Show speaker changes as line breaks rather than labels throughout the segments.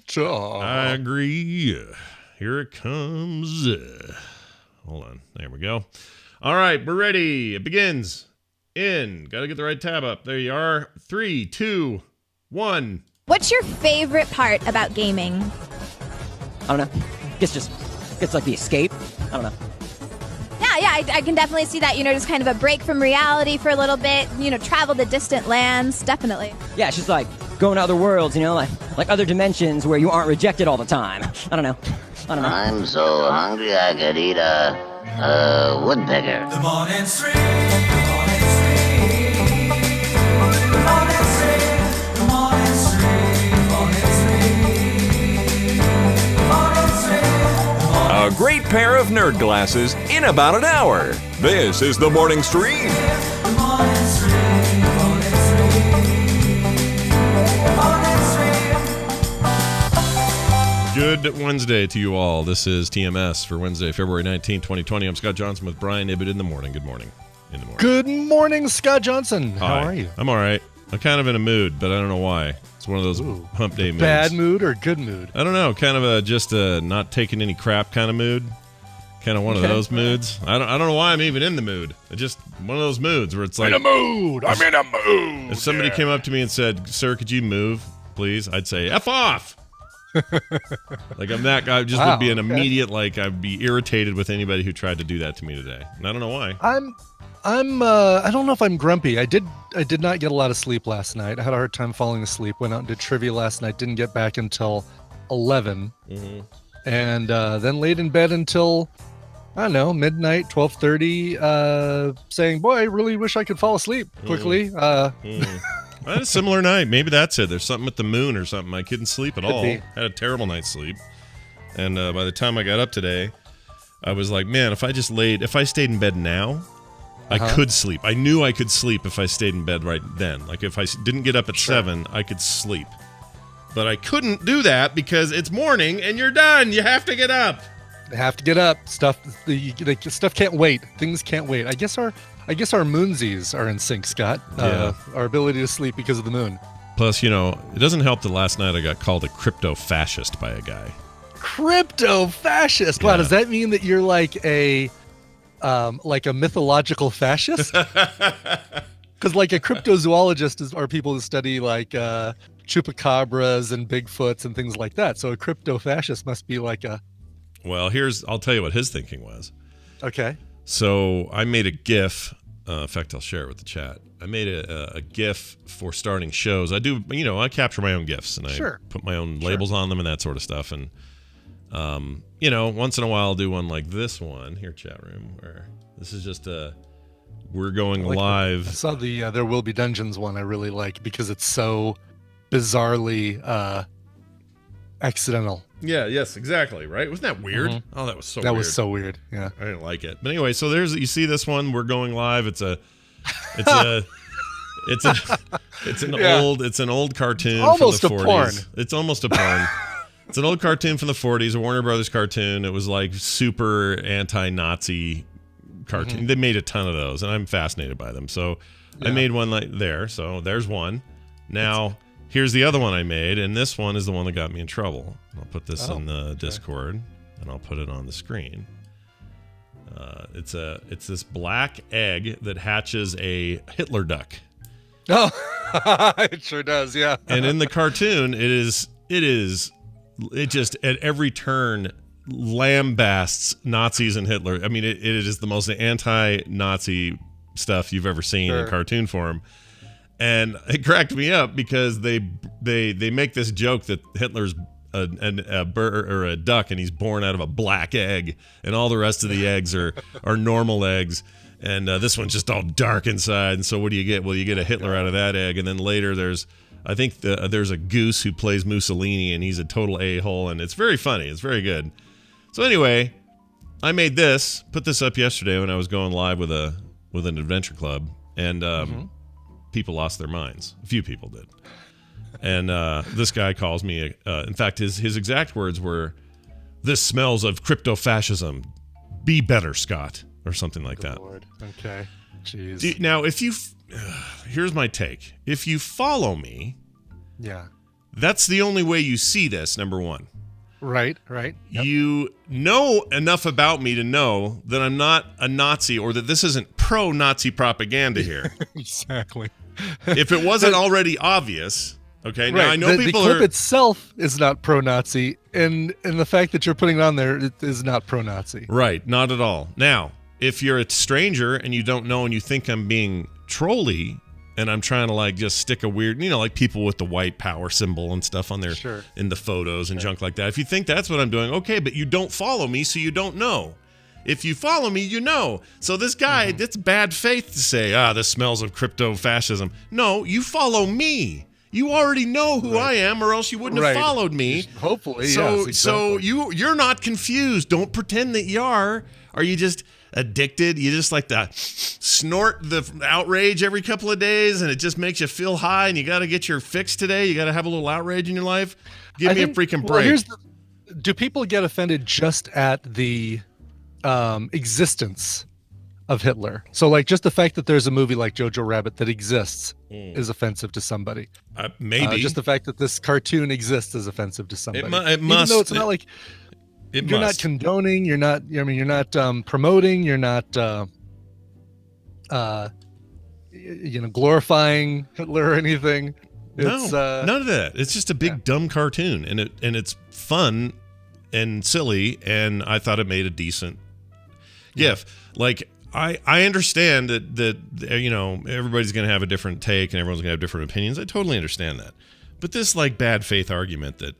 talk.
I agree. Here it comes. Hold on. There we go. All right, we're ready. It begins. Got to get the right tab up. There you are. 3, 2, 1.
What's your favorite part about gaming?
I don't know. It's like the escape. I don't know.
Yeah, I can definitely see that. Just kind of a break from reality for a little bit. Travel to distant lands. Definitely.
Yeah, it's just like going to other worlds, like other dimensions where you aren't rejected all the time. I don't know.
I'm so hungry I could eat a woodpecker.
The morning stream. The morning stream. The morning stream. The morning stream. The morning stream. The morning stream.
A great pair of nerd glasses in about an hour. This is the Morning Stream.
The morning stream. The morning stream. The morning stream.
Good Wednesday to you all. This is TMS for Wednesday, February 19, 2020. I'm Scott Johnson with Brian Ibbott in the morning. Good morning. In the morning.
Good morning, Scott Johnson.
Hi.
How are you?
I'm all right. I'm kind of in a mood, but I don't know why. It's one of those hump day moods.
Bad mood or good mood?
I don't know. Kind of just a not taking any crap kind of mood. Kind of one of those moods. I don't know why I'm even in the mood. It's just one of those moods where it's like...
I'm in a mood.
If somebody came up to me and said, "Sir, could you move, please?" I'd say, "F off." Like I'm that guy. Just would be an immediate, I'd be irritated with anybody who tried to do that to me today. And I don't know why.
I don't know if I'm grumpy. I did not get a lot of sleep last night. I had a hard time falling asleep. Went out and did trivia last night. Didn't get back until 11.
Mm-hmm.
And then laid in bed until, I don't know, midnight, 12:30, saying, boy, I really wish I could fall asleep quickly.
I had a similar night. Maybe that's it. There's something with the moon or something. I couldn't sleep at all.
be.
Had a terrible night's sleep. And by the time I got up today, I was like, man, if I stayed in bed now, I could sleep. I knew I could sleep if I stayed in bed right then. Like if I didn't get up at 7, I could sleep. But I couldn't do that because it's morning and you're done. You have to get up.
They have to get up. Stuff can't wait. Things can't wait. I guess our moonsies are in sync, Scott.
Yeah.
Our ability to sleep because of the moon.
Plus, it doesn't help that last night I got called a crypto-fascist by a guy.
Crypto-fascist? Wow, does that mean that you're like a mythological fascist? Because like a cryptozoologist are people who study like chupacabras and Bigfoots and things like that. So a crypto-fascist must be like a...
Well, I'll tell you what his thinking was.
Okay.
So I made a GIF. In fact, I'll share it with the chat. I made a GIF for starting shows. I do, I capture my own GIFs and I put my own labels on them and that sort of stuff. And, once in a while I'll do one like this one here, chat room, where this is just we're going live.
I saw the There Will Be Dungeons one I really like because it's so bizarrely accidental.
Yeah, yes, exactly, right? Wasn't that weird?
Mm-hmm.
Oh, that was so
weird.
weird.
That was so weird, yeah.
I didn't like it. But anyway, so you see this one, we're going live. It's an old cartoon
almost
from the 40s.
A porn.
It's almost a porn. It's an old cartoon from the 40s, a Warner Brothers cartoon. It was like super anti-Nazi cartoon. They made a ton of those, and I'm fascinated by them. So I made one like there. So there's one. Now, here's the other one I made, and this one is the one that got me in trouble. I'll put this in the Discord, and I'll put it on the screen. It's this black egg that hatches a Hitler duck.
Oh, it sure does, yeah.
And in the cartoon, it just at every turn lambasts Nazis and Hitler. I mean, it is the most anti-Nazi stuff you've ever seen in cartoon form. And it cracked me up because they make this joke that Hitler's a bird or a duck and he's born out of a black egg, and all the rest of the eggs are normal eggs, and this one's just all dark inside. And so what do you get? Well, you get a Hitler out of that egg, and then later there's a goose who plays Mussolini, and he's a total a-hole, and it's very funny. It's very good. So anyway, I made this, put this up yesterday when I was going live with an adventure club, and people lost their minds. A few people did. And this guy calls me. In fact, his exact words were, "This smells of crypto-fascism. Be better, Scott," or something like that.
Lord. Okay. Jeez.
Now, here's my take. If you follow me, That's the only way you see this, number one.
Right. Yep.
You know enough about me to know that I'm not a Nazi or that this isn't pro-Nazi propaganda here.
Exactly.
If it wasn't already obvious, okay, now I know
the
people
clip
are...
itself is not pro-Nazi, and the fact that you're putting it on there it is not pro-Nazi.
Right, not at all. Now, if you're a stranger and you don't know and you think I'm being trolly and I'm trying to like just stick a weird, like people with the white power symbol and stuff on there in the photos and junk like that. If you think that's what I'm doing, okay, but you don't follow me, so you don't know. If you follow me, you know. So this guy, it's bad faith to say, this smells of crypto fascism. No, you follow me. You already know who I am, or else you wouldn't have followed me.
Hopefully,
so,
yes. Exactly.
So you're not confused. Don't pretend that you are. Are you just addicted? You just like to snort the outrage every couple of days, and it just makes you feel high, and you got to get your fix today? You got to have a little outrage in your life? Give me a freaking break.
Do people get offended just at the existence of Hitler? So like just the fact that there's a movie like Jojo Rabbit that exists is offensive to somebody.
Maybe.
Just the fact that this cartoon exists is offensive to somebody.
It must.
Even though it's not like you're not condoning, you're not promoting, you're not glorifying Hitler or anything. It's,
none of that. It's just a big dumb cartoon, and it's fun and silly, and I thought it made a decent GIF. Like I understand that everybody's going to have a different take and everyone's going to have different opinions. I totally understand that. But this like bad faith argument that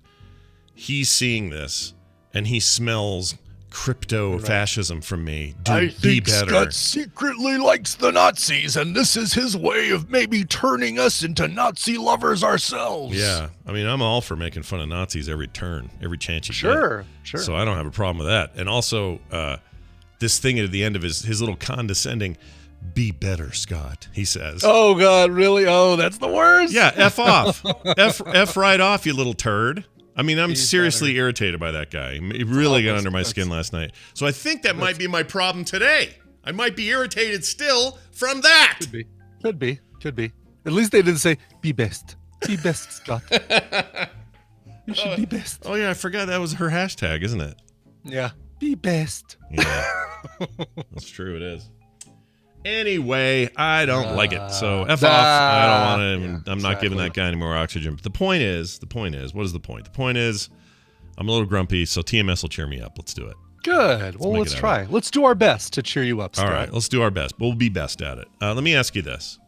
he's seeing this and he smells crypto fascism from me.
I think
be better.
Scott secretly likes the Nazis, and this is his way of maybe turning us into Nazi lovers ourselves.
Yeah, I mean, I'm all for making fun of Nazis every turn, every chance you get.
Sure.
So I don't have a problem with that. And also, this thing at the end of his little condescending, "Be better, Scott," he says.
Oh God, really? Oh, that's the worst.
Yeah, F off, F right off, you little turd. I mean, I'm seriously irritated by that guy. It really got under my skin last night. So I think that might be my problem today. I might be irritated still from that.
Could be. At least they didn't say, "Be best. Be best, Scott." You should be best.
Oh, yeah, I forgot that was her hashtag, isn't it?
Yeah. Be best.
Yeah. That's true, it is. Anyway, I don't like it. So F off. I don't want to. I'm not giving that guy any more oxygen. But the point is, what is the point? The point is, I'm a little grumpy, so TMS will cheer me up. Let's do it.
Good. Well, let's try. Let's do our best to cheer you up, Scott.
All right, let's do our best. We'll be best at it. Let me ask you this.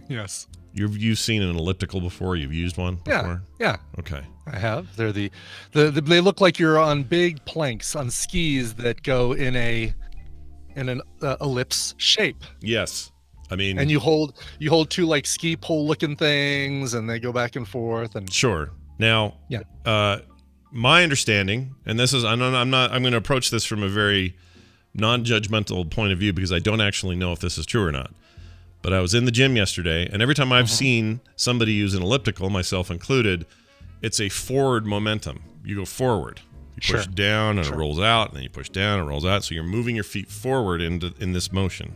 Yes.
You've seen an elliptical before? You've used one before?
Yeah.
Okay.
I have. They're they look like you're on big planks on skis that go in an ellipse shape.
Yes. I mean,
and you hold two like ski pole looking things, and they go back and forth. And
sure. Now, my understanding, and this is I'm going to approach this from a very non-judgmental point of view because I don't actually know if this is true or not. But I was in the gym yesterday, and every time I've seen somebody use an elliptical, myself included, it's a forward momentum. You go forward. You push down, and it rolls out, and then you push down, and it rolls out. So you're moving your feet forward in this motion.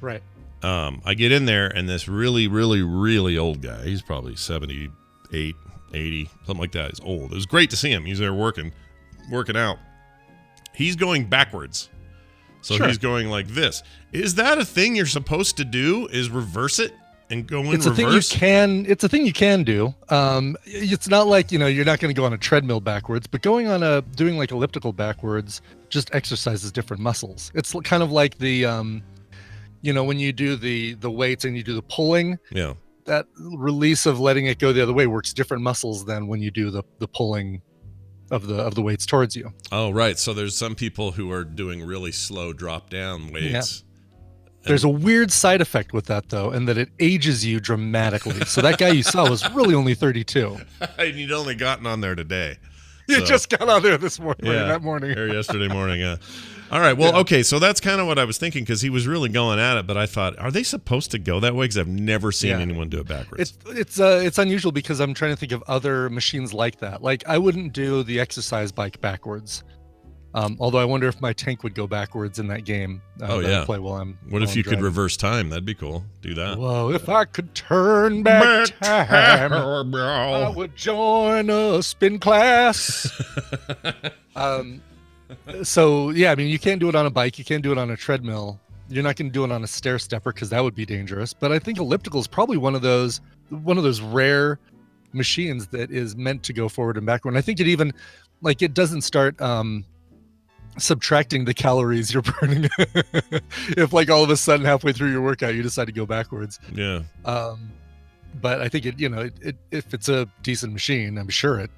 Right.
I get in there, and this really, really, really old guy, he's probably 78, 80, something like that. He's old. It was great to see him. He's there working out. He's going backwards. So he's going like this. Is that a thing you're supposed to do? Is reverse it and go in reverse?
It's a thing you can do. It's not like, you're not going to go on a treadmill backwards, but doing like elliptical backwards just exercises different muscles. It's kind of like the, when you do the weights and you do the pulling.
Yeah.
That release of letting it go the other way works different muscles than when you do the pulling of the weights towards you.
Oh, right. So there's some people who are doing really slow drop down weights.
Yeah. There's a weird side effect with that, though, and that it ages you dramatically. So that guy you saw was really only 32.
And you'd only gotten on there today.
You just got on there this morning, that morning.
Or yesterday morning, yeah. All right, well, okay, so that's kind of what I was thinking, because he was really going at it, but I thought, are they supposed to go that way? Because I've never seen anyone do it backwards.
It's unusual because I'm trying to think of other machines like that. Like, I wouldn't do the exercise bike backwards. Although I wonder if my tank would go backwards in that game.
Oh,
that I
yeah.
play while I'm.
What
while
if
I'm
you could
driving.
reverse time? That'd be cool. Do that.
Whoa! If I could turn back time, I would join a spin class. So yeah, I mean, you can't do it on a bike. You can't do it on a treadmill. You're not going to do it on a stair stepper because that would be dangerous. But I think elliptical is probably one of those rare machines that is meant to go forward and backward. And I think it even, like, it doesn't start subtracting the calories you're burning if, like, all of a sudden halfway through your workout you decide to go backwards.
Yeah.
But I think if it's a decent machine, I'm sure it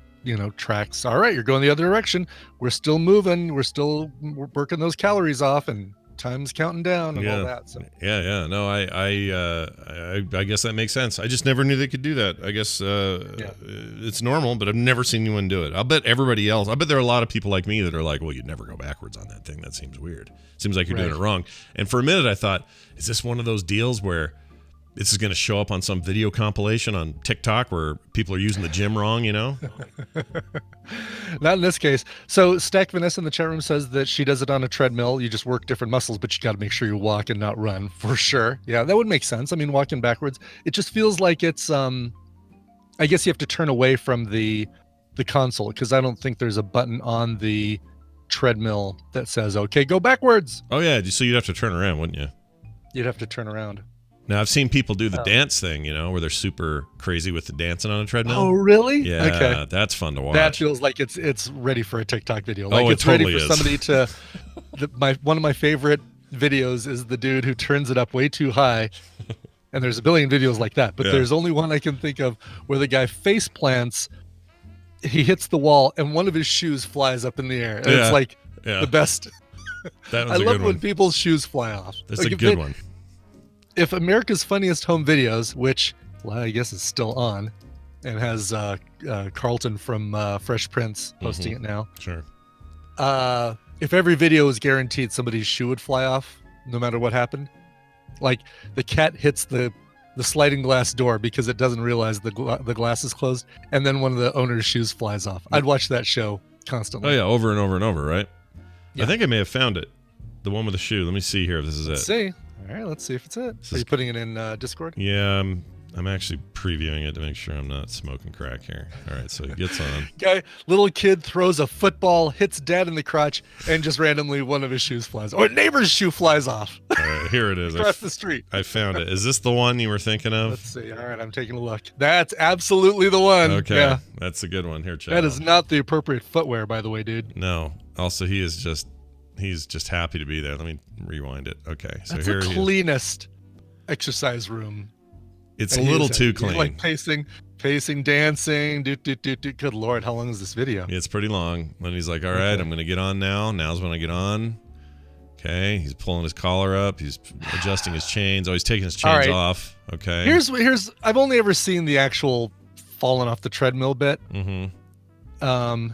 tracks. All right, you're going the other direction. We're still moving. We're working those calories off, and time's counting down and all that. So
Yeah. No, I guess that makes sense. I just never knew they could do that. I guess it's normal, but I've never seen anyone do it. I bet there are a lot of people like me that are like, well, you'd never go backwards on that thing. That seems weird. Seems like you're doing it wrong. And for a minute I thought, is this one of those deals where this is going to show up on some video compilation on TikTok where people are using the gym wrong,
Not in this case. So Stack Vanessa in the chat room says that she does it on a treadmill. You just work different muscles, but you got to make sure you walk and not run, for sure. Yeah, that would make sense. I mean, walking backwards, it just feels like it's I guess you have to turn away from the console, because I don't think there's a button on the treadmill that says, okay, go backwards.
Oh yeah, so you'd have to turn around, wouldn't you?
You'd have to turn around.
Now, I've seen people do the dance thing, where they're super crazy with the dancing on a treadmill.
Oh, really?
Yeah,
okay.
That's fun to watch.
That feels like it's ready for a TikTok video. Like
it
it's ready
totally
for
is.
somebody to. One of my favorite videos is the dude who turns it up way too high, and there's a billion videos like that. But there's only one I can think of where the guy face plants, he hits the wall, and one of his shoes flies up in the air, and it's like the best.
That was
I
a
love
good
when
one.
people's shoes fly off.
That's
Like,
a good one.
If America's Funniest Home Videos, which I guess is still on, and has Carlton from Fresh Prince posting it now.
Sure.
If every video was guaranteed somebody's shoe would fly off, no matter what happened, like the cat hits the sliding glass door because it doesn't realize the glass is closed, and then one of the owner's shoes flies off. I'd watch that show constantly.
Oh yeah, over and over and over, right?
Yeah.
I think I may have found it. The one with the shoe. Let me see here if this is
Let's
it.
see. All right, let's see if it's it. Are you putting it in Discord?
Yeah, I'm actually previewing it to make sure I'm not smoking crack here. All right, so it gets on.
Guy, little kid throws a football, hits dad in the crotch, and just randomly one of his shoes flies, or neighbor's shoe flies off
All right, here it is.
across the street.
I found it. Is this the one you were thinking of?
Let's see. All right, I'm taking a look. That's absolutely the one.
Okay,
Yeah.
that's a good one. Here, check.
That is not the appropriate footwear, by the way, dude.
No. Also, he's just happy to be there. Let me rewind it. Okay, so
That's
here
the
he is.
cleanest exercise room.
It's a
that he
little
is
too
at. He's
clean.
like pacing, dancing. Good Lord, how long is this video?
It's pretty long. Then he's like, all right, I'm going to get on now. Now's when I get on. Okay, he's pulling his collar up. He's adjusting his chains. Oh, he's taking his chains
right.
off. Okay.
Here's. I've only ever seen the actual falling off the treadmill bit.
Mm-hmm.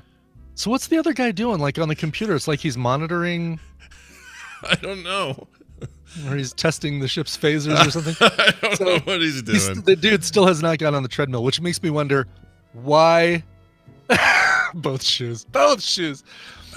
So what's the other guy doing? Like on the computer, it's like he's monitoring,
I don't know.
or he's testing the ship's phasers or something.
I don't know what he's doing.
The dude still has not got on the treadmill, which makes me wonder why. Both shoes.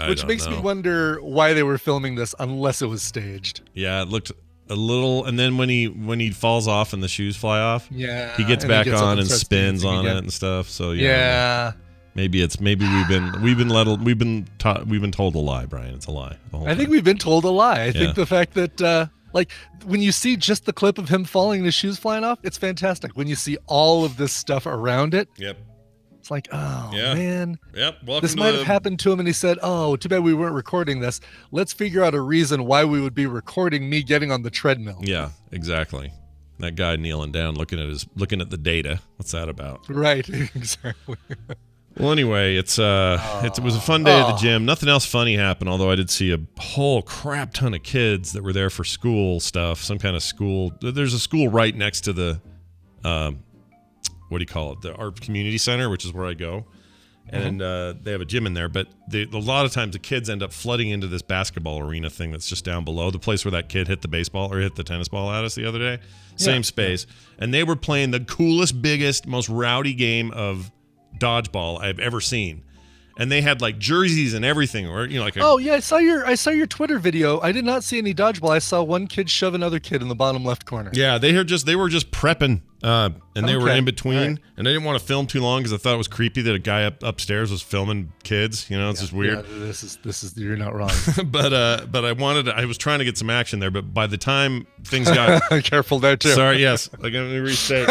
Which makes me wonder why they were filming this unless it was staged.
Yeah, it looked a little. And then when he falls off and the shoes fly off,
Yeah,
he gets
and then
back
gets up
on and
starts
spins
dancing
on
again.
it and stuff. So
Yeah.
maybe we've been told a lie, Brian. It's a lie. The whole
I think
time.
we've been told a lie. I
Yeah.
think the fact that like when you see just the clip of him falling and his shoes flying off, it's fantastic. When you see all of this stuff around it,
Yep.
it's like, oh
Yeah.
man,
Yep. Welcome
this
to
might
the-
have happened to him, and he said, "Oh, too bad we weren't recording this. Let's figure out a reason why we would be recording me getting on the treadmill."
Yeah, exactly. That guy kneeling down, looking at the data. What's that about?
Right, exactly.
Well, anyway, it was a fun day at the gym. Nothing else funny happened, although I did see a whole crap ton of kids that were there for school stuff, some kind of school. There's a school right next to the, what do you call it? The art community center, which is where I go. And they have a gym in there, but a lot of times the kids end up flooding into this basketball arena thing that's just down below, the place where that kid hit the baseball or hit the tennis ball at us the other day. Same space. And they were playing the coolest, biggest, most rowdy game of dodgeball I've ever seen. and they had like jerseys and everything, or like a,
Oh yeah, I saw your Twitter video. I did not see any dodgeball. I saw one kid shove another kid in the bottom left corner.
yeah, they were just prepping, and they were
Okay.
in between,
All right.
and I didn't want to film too long because I thought it was creepy that a guy upstairs was filming kids. It's just weird.
Yeah, this is you're not wrong.
But I was trying to get some action there, but by the time things got
Careful there too.
sorry, yes, like let me restate.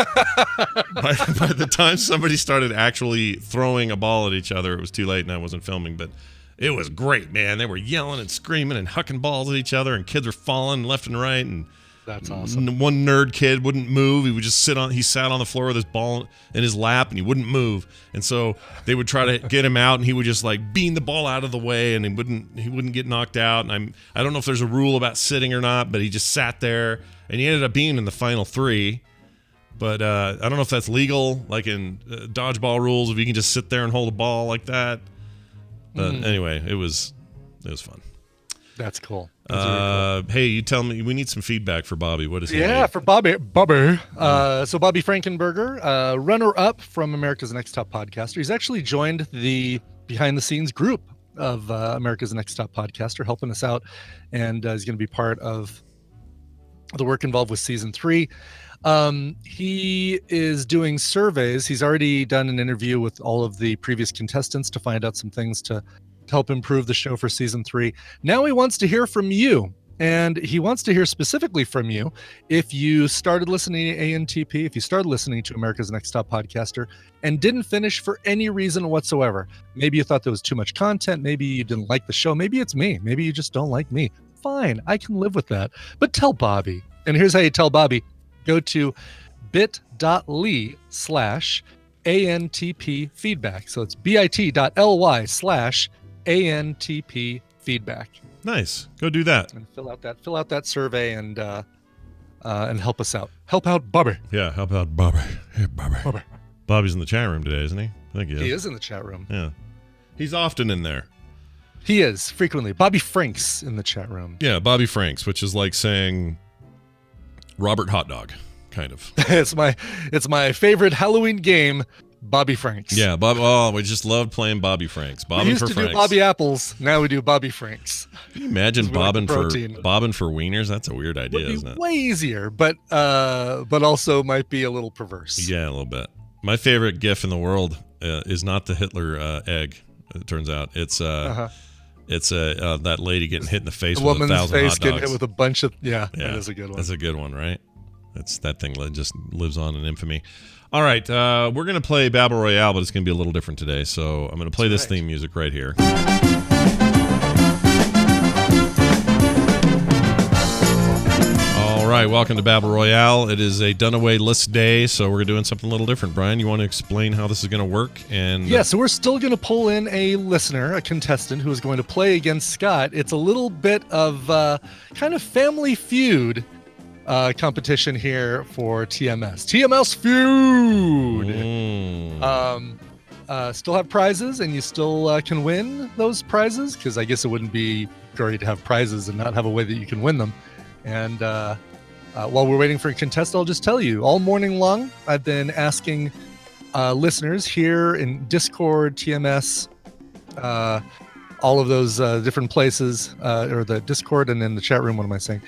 by the time somebody started actually throwing a ball at each other, it was too late, and I wasn't filming. But it was great, man. They were yelling and screaming and hucking balls at each other, and kids were falling left and right, and
That's awesome.
one nerd kid wouldn't move. He would just he sat on the floor with his ball in his lap, and he wouldn't move. And so they would try to get him out, and he would just like beam the ball out of the way, and he wouldn't get knocked out. And I don't know if there's a rule about sitting or not, but he just sat there, and he ended up being in the final three. But I don't know if that's legal, like in dodgeball rules, if you can just sit there and hold a ball like that. But anyway, it was fun.
That's cool. That's really cool.
Hey, you tell me, we need some feedback for Bobby. What is he?
Yeah, for Bobby. So Bobby Frankenberger, runner-up from America's Next Top Podcaster. He's actually joined the behind-the-scenes group of America's Next Top Podcaster, helping us out, and he's going to be part of the work involved with season 3. He is doing surveys. He's already done an interview with all of the previous contestants to find out some things to help improve the show for season 3. Now he wants to hear from you, and he wants to hear specifically from you if you started listening to ANTP, if you started listening to America's Next Top Podcaster and didn't finish for any reason whatsoever. Maybe you thought there was too much content. Maybe you didn't like the show. Maybe it's me. Maybe you just don't like me. Fine, I can live with that. But tell Bobby. And here's how you tell Bobby. Go to bit.ly/ANTP feedback. So it's bit.ly/ANTP feedback.
Nice. Go do that.
And fill out that survey and help us out. Help out Bobby.
Yeah. How about Bobby? Hey, Bobby.
Bobby.
Bobby's in the chat room today, isn't he? I think he is.
He is in the chat room.
Yeah. He's often in there.
He is frequently. Bobby Franks in the chat room.
Yeah, Bobby Franks, which is like saying Robert Hot Dog, kind of.
It's my favorite Halloween game, Bobby Franks.
Yeah, Bob. Oh, we just loved playing Bobby Franks.
We
Bobbing
used
for
to
Franks.
do Bobby Apples. Now we do Bobby Franks.
Can you imagine
We like the
bobbing
protein.
for wieners? That's a weird idea,
Would be
isn't it?
way easier, but also might be a little perverse.
Yeah, a little bit. My favorite GIF in the world is not the Hitler egg. It turns out it's that lady getting hit in the face
The
with
woman's
1,000
face
hot
getting
dogs.
hit with a bunch of that is a good one.
That's a good one, right? That thing just lives on in infamy. All right, we're gonna play Battle Royale, but it's gonna be a little different today. So I'm gonna play this theme music right here. All right, welcome to Battle Royale. It is a Dunaway list day, so we're doing something a little different. Brian, you want to explain how this is going to work? And
Yeah, so we're still going to pull in a listener, a contestant who is going to play against Scott. It's a little bit of kind of Family Feud competition here for TMS. TMS Feud! Still have prizes, and you still can win those prizes, because I guess it wouldn't be great to have prizes and not have a way that you can win them. And while we're waiting for a contestant, I'll just tell you, all morning long, I've been asking listeners here in Discord, TMS, all of those different places, or the Discord and in the chat room, what am I saying?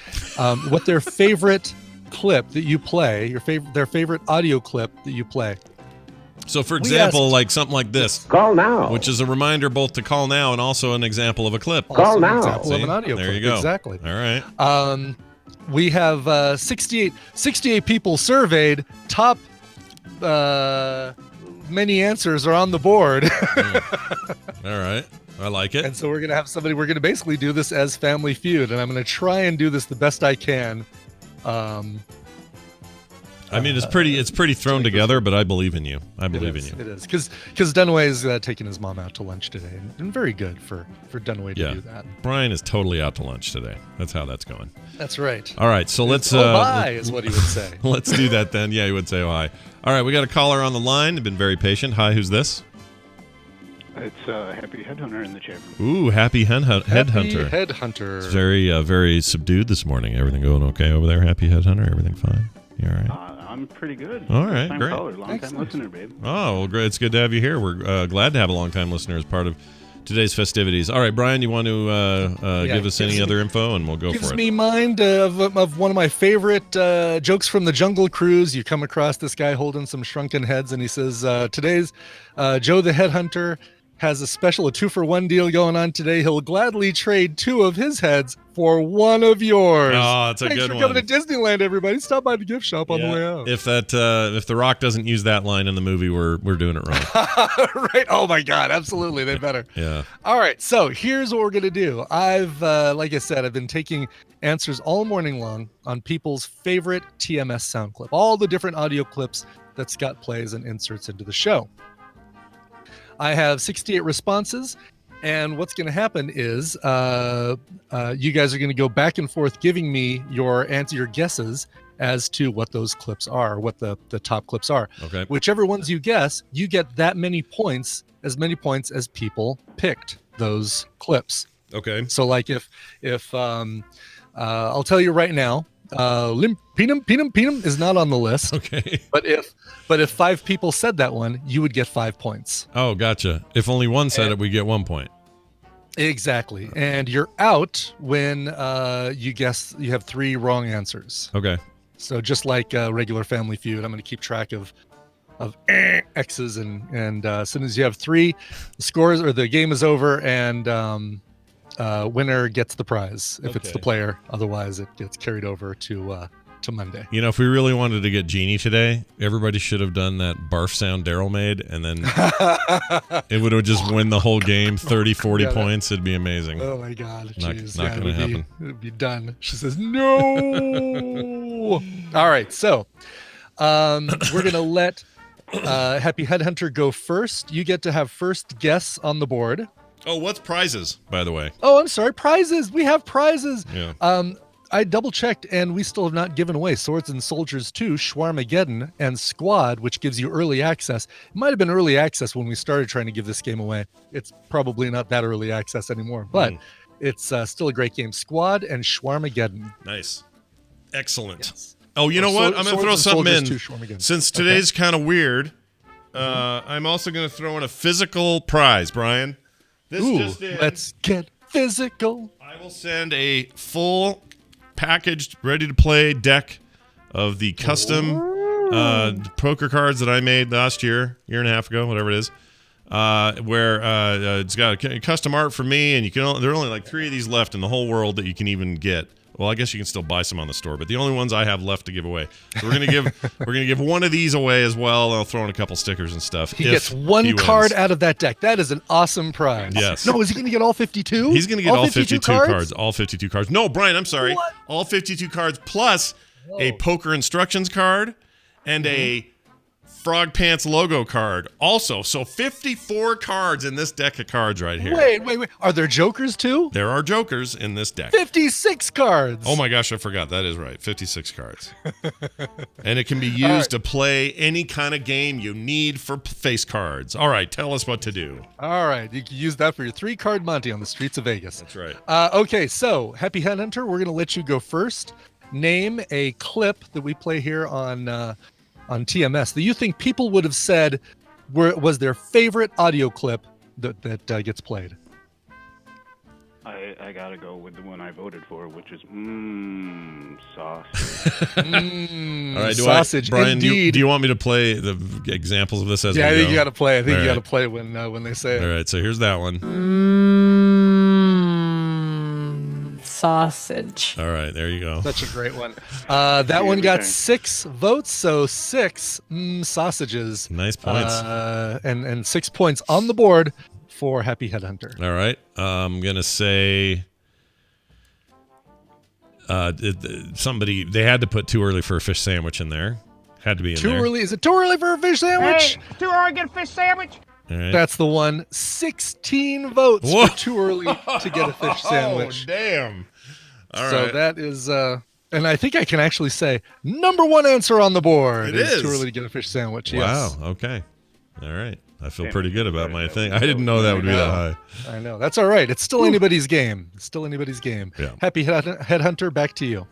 What their favorite clip that you play, their favorite audio clip that you play.
So, for example,
asked-
like something like this,
Call now.
which is a reminder both to call now and also an example of a clip.
Also an
now.
example of
See?
an audio
There
clip.
you go.
Exactly.
All right.
We have 68 people surveyed. Top many answers are on the board.
All right. I like it.
And so we're going to have somebody, we're going to basically do this as Family Feud, and I'm going to try and do this the best I can.
I mean, it's pretty thrown together, but I believe in you. I believe in you.
It is. Because Dunaway is taking his mom out to lunch today, and very good for Dunaway to
Yeah.
do that.
Brian is totally out to lunch today. That's how that's going.
That's right.
All right, so let's
Oh, bye, is what he would say.
let's do that then. Yeah, he would say, "Oh, hi." All right, we got a caller on the line. They've been very patient. Hi, who's this?
It's Happy Headhunter in the chamber.
Ooh, happy headhunter.
Happy Headhunter.
It's very very subdued this morning. Everything going okay over there? Happy headhunter. Everything fine? You all right?
I'm pretty good.
All right,
First-time
great.
caller, long-time listener, babe.
Oh, well, great. It's good to have you here. We're glad to have a long-time listener as part of today's festivities. All right, Brian, you want to give us any other info, and we'll go for it.
Gives me mind of one of my favorite jokes from the Jungle Cruise. You come across this guy holding some shrunken heads, and he says, today's Joe the Headhunter has a 2-for-1 deal going on today. He'll gladly trade 2 of his heads for 1 of yours.
Oh, that's a
Thanks
good
for
one.
coming to Disneyland, everybody. Stop by the gift shop on the way out.
If The Rock doesn't use that line in the movie, we're doing it wrong.
Right? Oh my God, absolutely. They better.
Yeah.
All right, so here's what we're gonna do. I've, like I said, I've been taking answers all morning long on people's favorite TMS sound clip, all the different audio clips that Scott plays and inserts into the show. I have 68 responses, and what's going to happen is you guys are going to go back and forth giving me your guesses as to what those clips are, what the top clips are.
Okay.
Whichever ones you guess, you get that many points as people picked those clips.
Okay.
So like if I'll tell you right now, Pinum is not on the list.
Okay.
But if 5 people said that one, you would get 5 points.
Oh, gotcha. If only one said it, we get 1 point.
Exactly. And you're out when you guess you have 3 wrong answers.
Okay.
So just like regular Family Feud, I'm going to keep track of X's and as soon as you have 3 scores or the game is over, and winner gets the prize if it's the player. Otherwise, it gets carried over to Monday.
You know, if we really wanted to get Genie today, everybody should have done that barf sound Daryl made, and then it would have just win the whole game, 30, 40 points. It'd be amazing.
Oh my God.
Not
Jeez.
going to happen.
It would be done. She says, no. All right. So we're going to let Happy Headhunter go first. You get to have first guess on the board.
Oh, what's prizes, by the way?
Oh, I'm sorry. Prizes. We have prizes.
Yeah.
I double checked, and we still have not given away Swords and Soldiers 2, Schwarmageddon, and Squad, which gives you early access. It might have been early access when we started trying to give this game away. It's probably not that early access anymore, but it's still a great game. Squad and Schwarmageddon.
Nice. Excellent.
Yes.
Oh, you know what? I'm going to throw something in. Since today's kind of weird, I'm also going to throw in a physical prize, Brian. This just in.
Let's get physical.
I will send a full packaged, ready-to-play deck of the custom poker cards that I made last year and a half ago, whatever it is, where it's got a custom art for me, and there are only like 3 of these left in the whole world that you can even get. Well, I guess you can still buy some on the store, but the only ones I have left to give away. So we're gonna give one of these away as well, and I'll throw in a couple stickers and stuff.
He gets one card out of that deck. That is an awesome prize.
Yes.
No, is he gonna get all 52?
He's gonna get all 52
cards?
cards. All 52 cards. No, Brian, I'm sorry.
What?
All 52 cards plus a poker instructions card and a Frog Pants logo card. Also, so 54 cards in this deck of cards right here.
Wait. Are there jokers too?
There are jokers in this deck.
56 cards.
Oh my gosh, I forgot. That is right. 56 cards. And it can be used to play any kind of game you need for face cards. All right, tell us what to do.
All right, you can use that for your 3-card Monty on the streets of Vegas.
That's right.
Okay, so Happy Headhunter, we're going to let you go first. Name a clip that we play here on TMS that you think people would have said was their favorite audio clip that gets played.
I gotta go with the one I voted for, which is sauce.
All right,
sausage.
Brian, do
indeed.
you want me to play the examples of this as we go?
I think you got to play. I think
All
you got to
right.
play when they say it.
All right, so here's that one.
Sausage.
All right, there you go.
Such a great one. That one got 6 votes, so 6 sausages.
Nice points.
And 6 points on the board for Happy Headhunter.
All right, I'm gonna say somebody they had to put too early for a fish sandwich in there. Had to be in
Too
there.
early? Is it too early for a fish sandwich?
Hey, too early to get a fish sandwich?
All right.
That's the one. 16 votes
Whoa.
for too early to get a fish sandwich.
Oh, damn. All right.
So that is, and I think I can actually say number 1 answer on the board.
It is.
Too early to get a fish sandwich.
Wow.
Yes.
Okay. All right. I feel pretty good about my thing. I didn't know that would be that high.
I know. That's all right. It's still anybody's game. It's still anybody's game.
Yeah.
Happy Headhunter, back to you.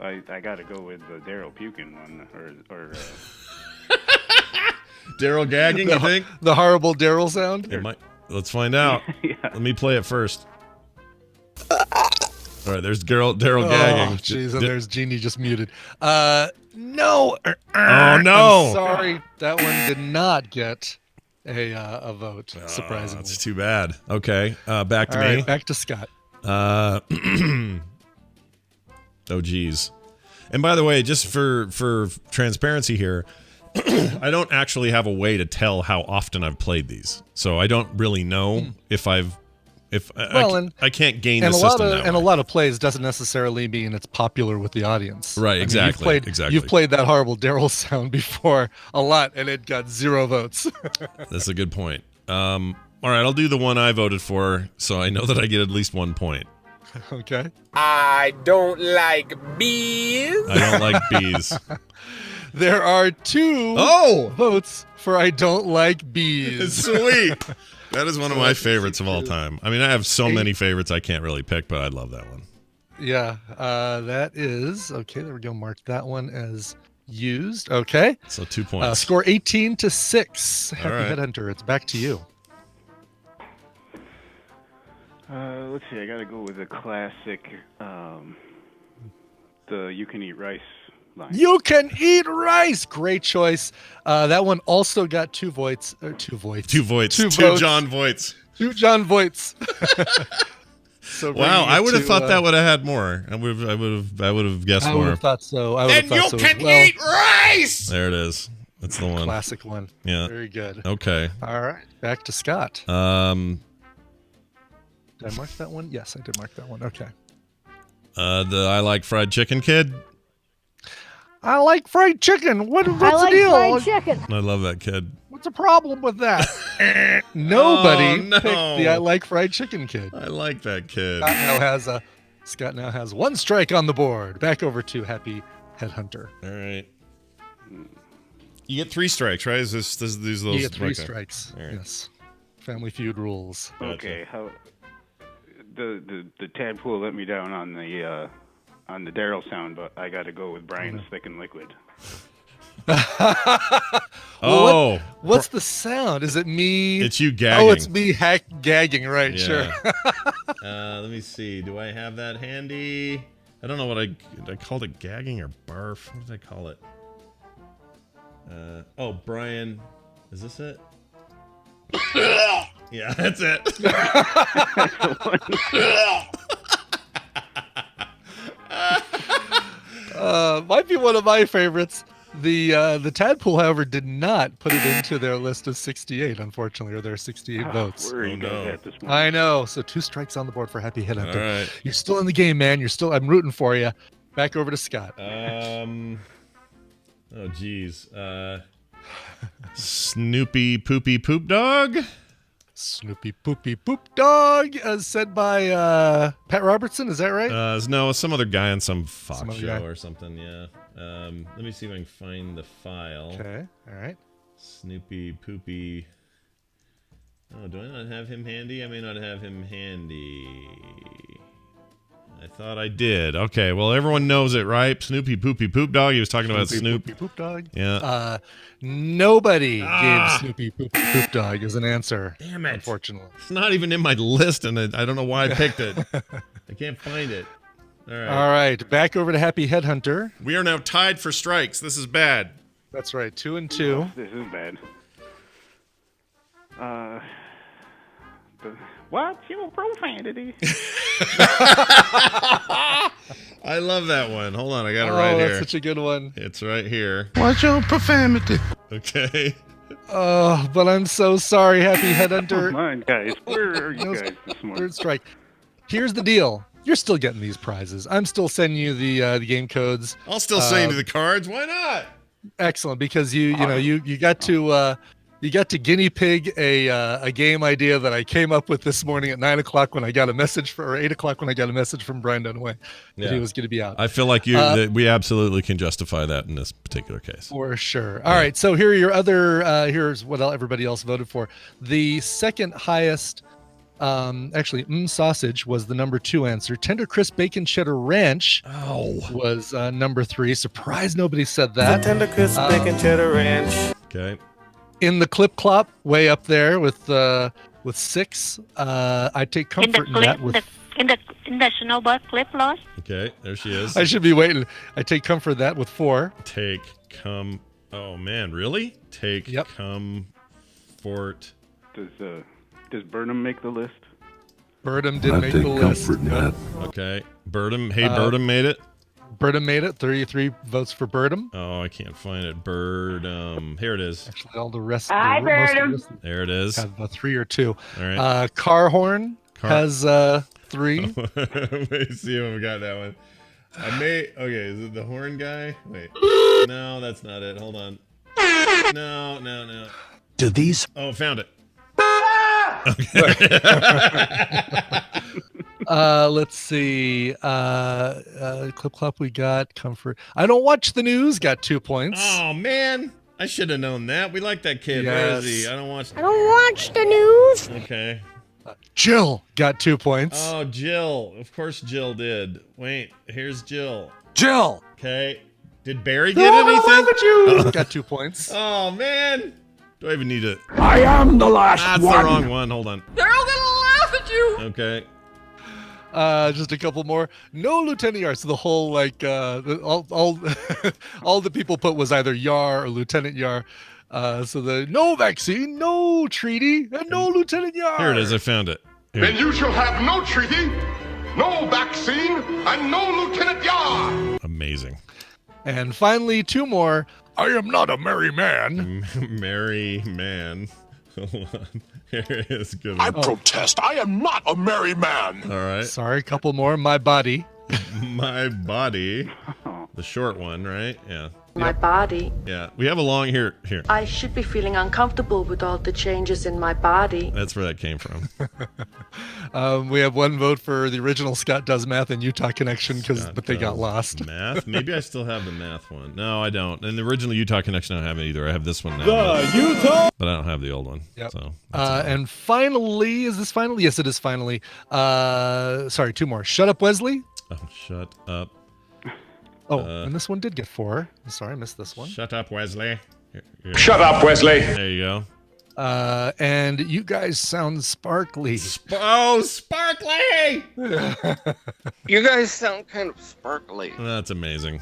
I got to go with the Daryl Pukin one, or
Daryl gagging, you think?
The horrible Daryl sound?
It might. Let's find out.
yeah.
Let me play it first. All right, there's Daryl gagging.
Oh, jeez, and there's Jeannie just muted. No.
Oh, no.
I'm sorry. That one did not get a vote, surprisingly.
That's too bad. Okay, back to
All
me.
right, back to Scott.
Oh, geez. And by the way, just for transparency here, I don't actually have a way to tell how often I've played these, so I don't really know if I can't gain the system that way.
And a lot of plays doesn't necessarily mean it's popular with the audience.
Right, exactly.
You've played that horrible Daryl sound before a lot, and it got 0 votes.
That's a good point. All right, I'll do the one I voted for, so I know that I get at least 1 point.
Okay.
I don't like bees.
I don't like bees.
There are 2 votes for I don't like bees.
Sweet. That is one of my favorites of all time. I mean, I have so many favorites I can't really pick, but I love that one.
Yeah, that is okay. There we go. Mark that one as used. Okay.
So 2 points.
Score 18-6. Happy
right.
Headhunter. It's back to you.
Let's see. I got to go with the classic, the "You Can Eat Rice" line.
You can eat rice. Great choice. That one also got 2 votes. 2 votes.
2 votes.
2
2
votes.
John Voights.
2 John Voights. So
wow, I would have
to,
thought that would have had more. I would have guessed
I
more.
would have thought so.
Then you can eat rice.
There it is. That's the one.
Classic one.
Yeah.
Very good.
Okay.
All right. Back to Scott. Did I mark that one? Yes, I did mark that one. Okay.
The I Like Fried Chicken kid.
I like fried chicken. What's the deal?
fried chicken.
I love that kid.
What's the problem with that? Nobody
no.
picked the I like fried chicken kid.
I like that kid.
Scott now has 1 strike on the board. Back over to Happy Headhunter.
All right. You get 3 strikes, right? Is these those?
You get 3
okay.
strikes.
All right.
Yes. Family Feud rules.
Okay. How the tadpole let me down on the Daryl sound, but I got to go with Brian's Thick and Liquid.
Well, what's the sound? Is it me?
It's you gagging.
Oh, it's me gagging. Right,
Yeah.
sure.
Let me see. Do I have that handy? I don't know what I called it. Gagging or barf? What did I call it? Oh, Brian. Is this it? Yeah, that's it.
Might be one of my favorites. The tadpole, however, did not put it into their list of 68, unfortunately, or their 68 votes.
Where are you guys at this morning?
I know. So 2 strikes on the board for Happy Headhunter.
All right.
You're still in the game, man. I'm rooting for you. Back over to Scott.
Oh, geez. Snoopy Poopy Poop Dog?
Snoopy Poopy Poop Dog, as said by Pat Robertson. Is that right?
No, some other guy on some Fox
Some other
show
guy.
or something, yeah. Let me see if I can find the file.
Okay. All right.
Snoopy Poopy. Oh, do I not have him handy? I may not have him handy. I thought I did. Okay, well, everyone knows it, right? Snoopy Poopy Poop Dog. He was talking about Snoop.
Poopy Poop Dog.
Yeah.
Nobody gave Snoopy Poopy Poop Dog as an answer.
Damn it.
Unfortunately.
It's not even in my list, and I don't know why I picked it. I can't find it. All right.
All right. Back over to Happy Headhunter.
We are now tied for strikes. This is bad.
That's right. 2 and 2.
This is bad. What's your profanity?
I love that one. Hold on, I got it right
Oh,
here.
that's such a good one.
It's right here.
What's your profanity?
Okay.
Oh, but I'm so sorry, Happy Headhunter.
Come on, guys. Where are you guys this morning?
Third strike. Here's the deal. You're still getting these prizes. I'm still sending you the game codes.
I'll still send you the cards. Why not?
Excellent, because you got to guinea pig a game idea that I came up with this morning at 9 o'clock when I got a message or 8 o'clock when I got a message from Brian Dunaway that he was going to be out.
I feel like that we absolutely can justify that in this particular case.
For sure. All right, so here are your other. Here's what everybody else voted for. The second highest Actually, sausage was the number 2 answer. Tender crisp bacon cheddar ranch was number 3. Surprised nobody said that.
Tender crisp bacon cheddar ranch.
Okay.
In the clip clop, way up there with 6. I take comfort in that with.
In the snowball clip loss.
Okay, there she is.
I should be waiting. I take comfort in that with 4.
Oh man, really? Comfort.
Does Burnham make the list?
Burnham did make the list.
Okay, Burnham. Hey, Burnham made it.
Burnham made it. 33 votes for Burnham.
Oh, I can't find it. Here it is.
Actually, all the rest.
Hi, Burnham.
There it is.
Have a 3 or 2.
All right.
Carhorn has 3.
Let me see if I got that one. Okay, is it the horn guy? Wait. No, that's not it. Hold on. No.
Do these?
Oh, found it.
Let's see. Clip clop, we got comfort. I don't watch the news. Got 2 points.
Oh man, I should have known that. We like that kid.
Yes.
Where is he? I don't watch
the news.
Okay.
Jill got 2 points.
Oh, Jill. Of course Jill did. Wait, here's Jill.
Jill.
Okay. Did Barry get anything?
Laugh at you. Got 2 points.
Oh man. Do I even need it?
I am the last
That's
one.
the wrong one. Hold on.
They're all gonna laugh at you.
Okay.
Just a couple more. No Lieutenant Yar. So the whole all the people put was either Yar or Lieutenant Yar. So the no vaccine, no treaty, and no Lieutenant Yar.
Here it is. I found it. Here.
Then you shall have no treaty, no vaccine, and no Lieutenant Yar.
Amazing.
And finally, 2 more. I am not a merry man.
Merry man. Hold on. Here it is. Good
I
one.
protest. I am not a merry man.
All right.
Sorry, a couple more. My body.
My body. The short one, right? Yeah.
My body.
Yeah. We have a long here.
I should be feeling uncomfortable with all the changes in my body.
That's where that came from.
We have 1 vote for the original Scott Does Math and Utah Connection, but they got lost.
Math? Maybe I still have the math one. No, I don't. And the original Utah Connection, I don't have it either. I have this one now. But I don't have the old one.
Yep.
So.
And finally, is this finally? Yes, it is finally. Sorry, 2 more. Shut Up, Wesley.
Oh, shut up.
Oh, and this one did get 4. Sorry, I missed this one.
Shut up, Wesley. Here.
Shut up, Wesley.
There you go.
And you guys sound sparkly.
Sparkly!
You guys sound kind of sparkly.
That's amazing.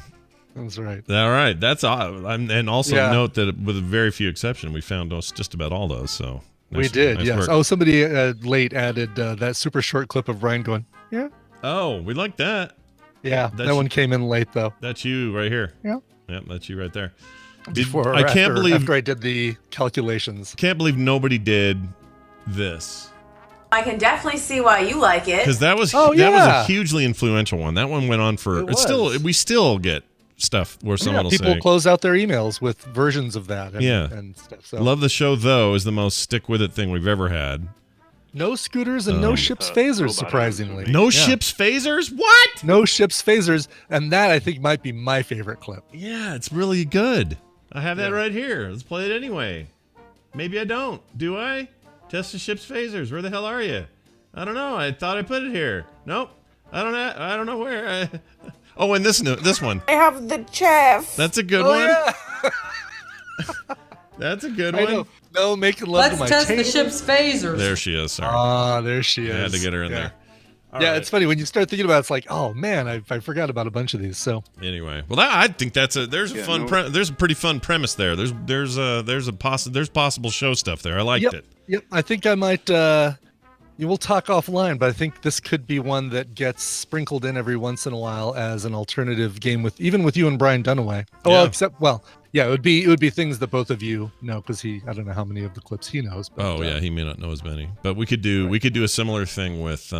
That's right.
All right. That's all. And also note that with very few exception, we found just about all those. So
we did,
nice
yes.
work.
Oh, somebody late added that super short clip of Ryan going, yeah.
Oh, we like that.
Yeah, that one came in late though.
That's you right here.
Yeah.
Yep, that's you right there.
After I did the calculations.
Can't believe nobody did this.
I can definitely see why you like it.
Because that was a hugely influential one. That one went on for we still get stuff where someone will
people
say,
close out their emails with versions of that and stuff. So.
Love the show though is the most stick with it thing we've ever had.
No scooters and no ships phasers, surprisingly.
No ships phasers? What?
No ships phasers, and that I think might be my favorite clip.
Yeah, it's really good. I have that right here. Let's play it anyway. Maybe I don't. Do I? Test the ship's phasers. Where the hell are you? I don't know. I thought I put it here. Nope. I don't know where. Oh, and this one.
I have the chef.
That's a good one.
Yeah.
That's a good one.
No, making love to my
test
table.
the ship's phasers.
There she is. Sorry.
Ah, there she is.
I had to get her in there.
It's funny when you start thinking about it, it's like, oh man, I forgot about a bunch of these. So
anyway, well, I think there's a there's a pretty fun premise there. There's possible show stuff there. I liked it.
Yep, I think I might. We'll talk offline, but I think this could be one that gets sprinkled in every once in a while as an alternative game with you and Brian Dunaway. Oh, well, it would be things that both of you know because I don't know how many of the clips he knows. But,
he may not know as many, but we could do a similar thing with.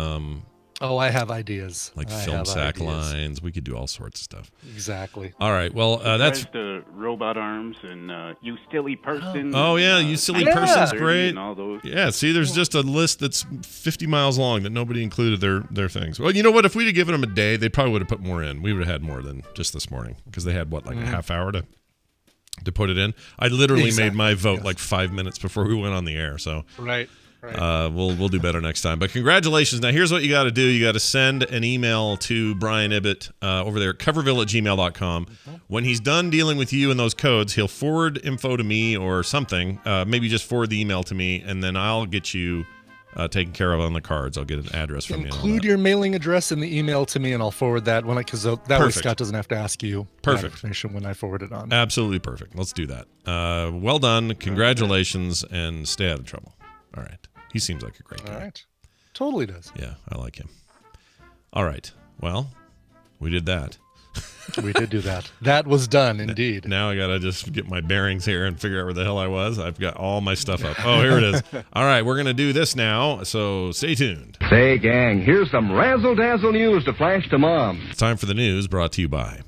I have ideas.
Like film sack lines. We could do all sorts of stuff.
Exactly.
All right. Well, that's
the robot arms and you silly person.
Oh yeah, you silly person's great.
And all those.
Yeah. See, there's just a list that's 50 miles long that nobody included their things. Well, you know what? If we'd have given them a day, they probably would have put more in. We would have had more than just this morning because they had a half hour to put it in. I literally made my vote like 5 minutes before we went on the air. So
right. Right.
We'll do better next time. But congratulations. Now, here's what you got to do. You got to send an email to Brian Ibbott over there at coverville@gmail.com. When he's done dealing with you and those codes, he'll forward info to me or something. Maybe just forward the email to me, and then I'll get you taken care of on the cards. I'll get an address from you.
Include your mailing address in the email to me, and I'll forward that because that way Scott doesn't have to ask you that information when I forward it on.
Absolutely perfect. Let's do that. Well done. Congratulations, and stay out of trouble. All right. He seems like a great guy.
All right. Totally does.
Yeah, I like him. All right. Well, we did that.
We did do that. That was done, indeed.
Now I got to just get my bearings here and figure out where the hell I was. I've got all my stuff up. Oh, here it is. All right, we're going to do this now, so stay tuned.
Say, gang, here's some razzle-dazzle news to flash to Mom.
It's time for the news brought to you by...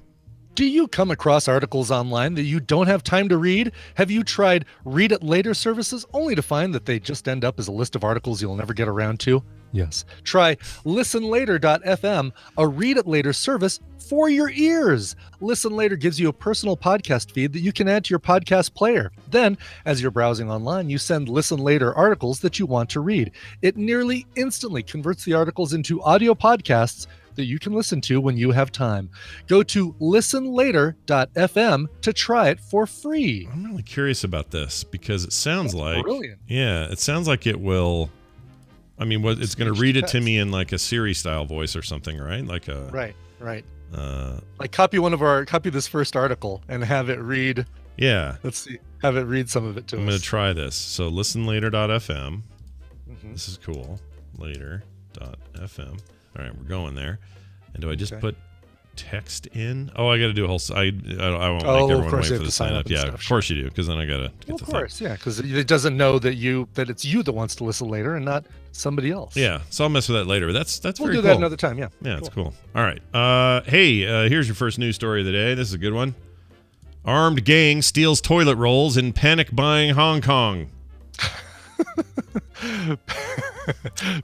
Do you come across articles online that you don't have time to read? Have you tried Read It Later services only to find that they just end up as a list of articles you'll never get around to? Yes. Try listenlater.fm, a Read It Later service for your ears. Listen Later gives you a personal podcast feed that you can add to your podcast player. Then, as you're browsing online, you send Listen Later articles that you want to read. It nearly instantly converts the articles into audio podcasts that you can listen to when you have time. Go to listenlater.fm to try it for free.
I'm really curious about this because it sounds like...
Brilliant.
Yeah, it sounds like it will... I mean, it's going to read it to me in like a Siri-style voice or something, right? Like a...
Right. Like copy this first article and have it read...
Yeah.
Let's see. Have it read some of it to us.
I'm going to try this. So listenlater.fm. This is cool. Later.fm. All right, we're going there. And do I just put text in? Oh, I got to do a whole... I won't make everyone wait for the sign up. Yeah, of course you do, because then I got to get the thing.
Of course, yeah, because it doesn't know that it's you that wants to listen later and not somebody else.
Yeah, so I'll mess with that later. But that's very cool.
We'll do that another time, yeah.
Yeah, it's cool. All right. Here's your first news story of the day. This is a good one. Armed gang steals toilet rolls in panic buying Hong Kong.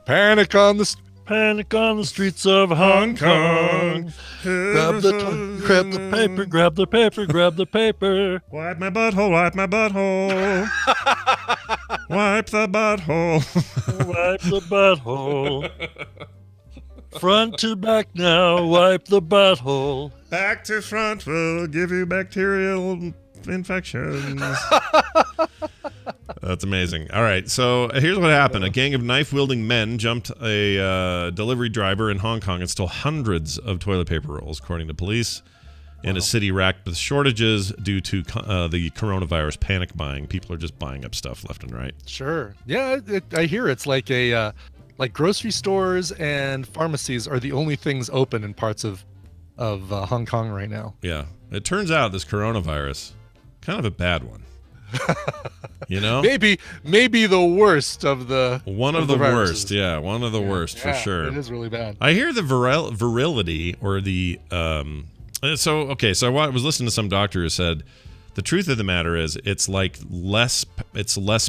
Panic on the streets of Hong Kong. Grab the paper, grab the paper, grab the paper.
Wipe my butthole, wipe my butthole. Wipe the butthole.
Wipe the butthole. Front to back now, wipe the butthole.
Back to front will give you bacterial infections. That's amazing. All right, so here's what happened. A gang of knife-wielding men jumped a delivery driver in Hong Kong and stole hundreds of toilet paper rolls, according to police, in a city racked with shortages due to the coronavirus panic buying. People are just buying up stuff left and right.
Sure. Yeah, I hear it's like like grocery stores and pharmacies are the only things open in parts of Hong Kong right now.
Yeah. It turns out this coronavirus, kind of a bad one. You know,
maybe the worst of the
one of the worst. Yeah, one of the worst for sure.
It is really bad.
I hear the virility or the So I was listening to some doctor who said the truth of the matter is it's less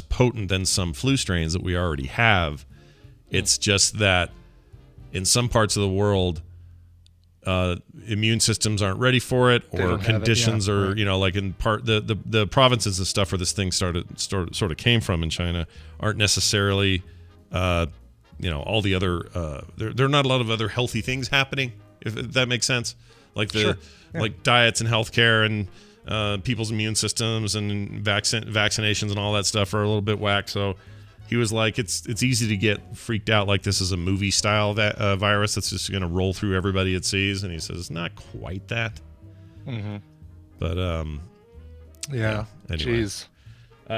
potent than some flu strains that we already have. It's just that in some parts of the world, immune systems aren't ready for it, or conditions are, like in the provinces and stuff where this thing sort of came from in China aren't necessarily, all the other, there are not a lot of other healthy things happening, if that makes sense. Like like diets and healthcare and people's immune systems and vaccinations and all that stuff are a little bit whack. So he was like, it's easy to get freaked out like this is a movie style virus that's just going to roll through everybody it sees. And he says, it's not quite that.
Mm-hmm.
But,
yeah.
Anyway.
Jeez.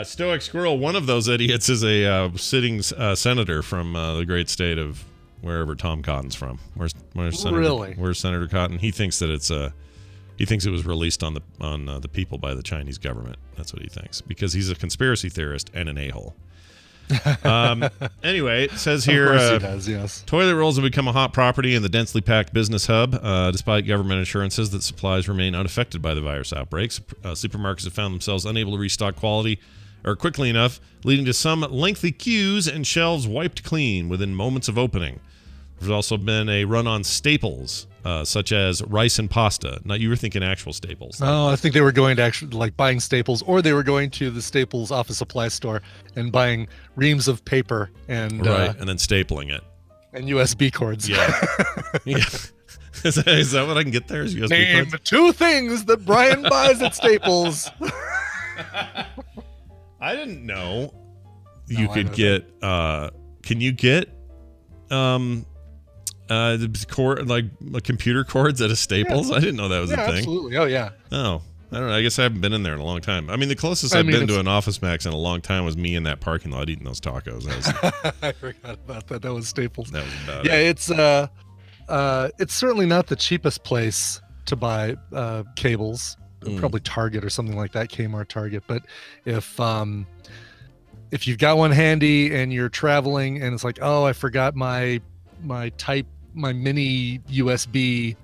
Stoic Squirrel, one of those idiots, is a sitting senator from the great state of wherever Tom Cotton's from. Where's Senator Cotton? He thinks that he thinks it was released on the people by the Chinese government. That's what he thinks, because he's a conspiracy theorist and an a-hole. Anyway, it says here,
of course he does, yes.
Toilet rolls have become a hot property in the densely packed business hub, despite government assurances that supplies remain unaffected by the virus outbreaks. Supermarkets have found themselves unable to restock quality or quickly enough, leading to some lengthy queues and shelves wiped clean within moments of opening. There's also been a run on staples, such as rice and pasta. Now, you were thinking actual staples.
Oh, I think they were going to actually like buying staples, or they were going to the Staples office supply store and buying reams of paper and
and then stapling it.
And USB cords.
Yeah. Yeah. Is that what I can get there? Is USB
Name
cords?
2 things that Brian buys at Staples.
I didn't know you could get. Can you get computer cords at a Staples?
Yeah.
I didn't know that was a thing.
Absolutely. Oh yeah.
Oh, I don't know. I guess I haven't been in there in a long time. I mean, the closest I've been to an Office Max in a long time was me in that parking lot eating those tacos.
I forgot about that. That was Staples.
That was about
it. It's certainly not the cheapest place to buy cables. Probably Target or something like that, Kmart, Target. But if you've got one handy and you're traveling and it's like, oh, I forgot my mini USB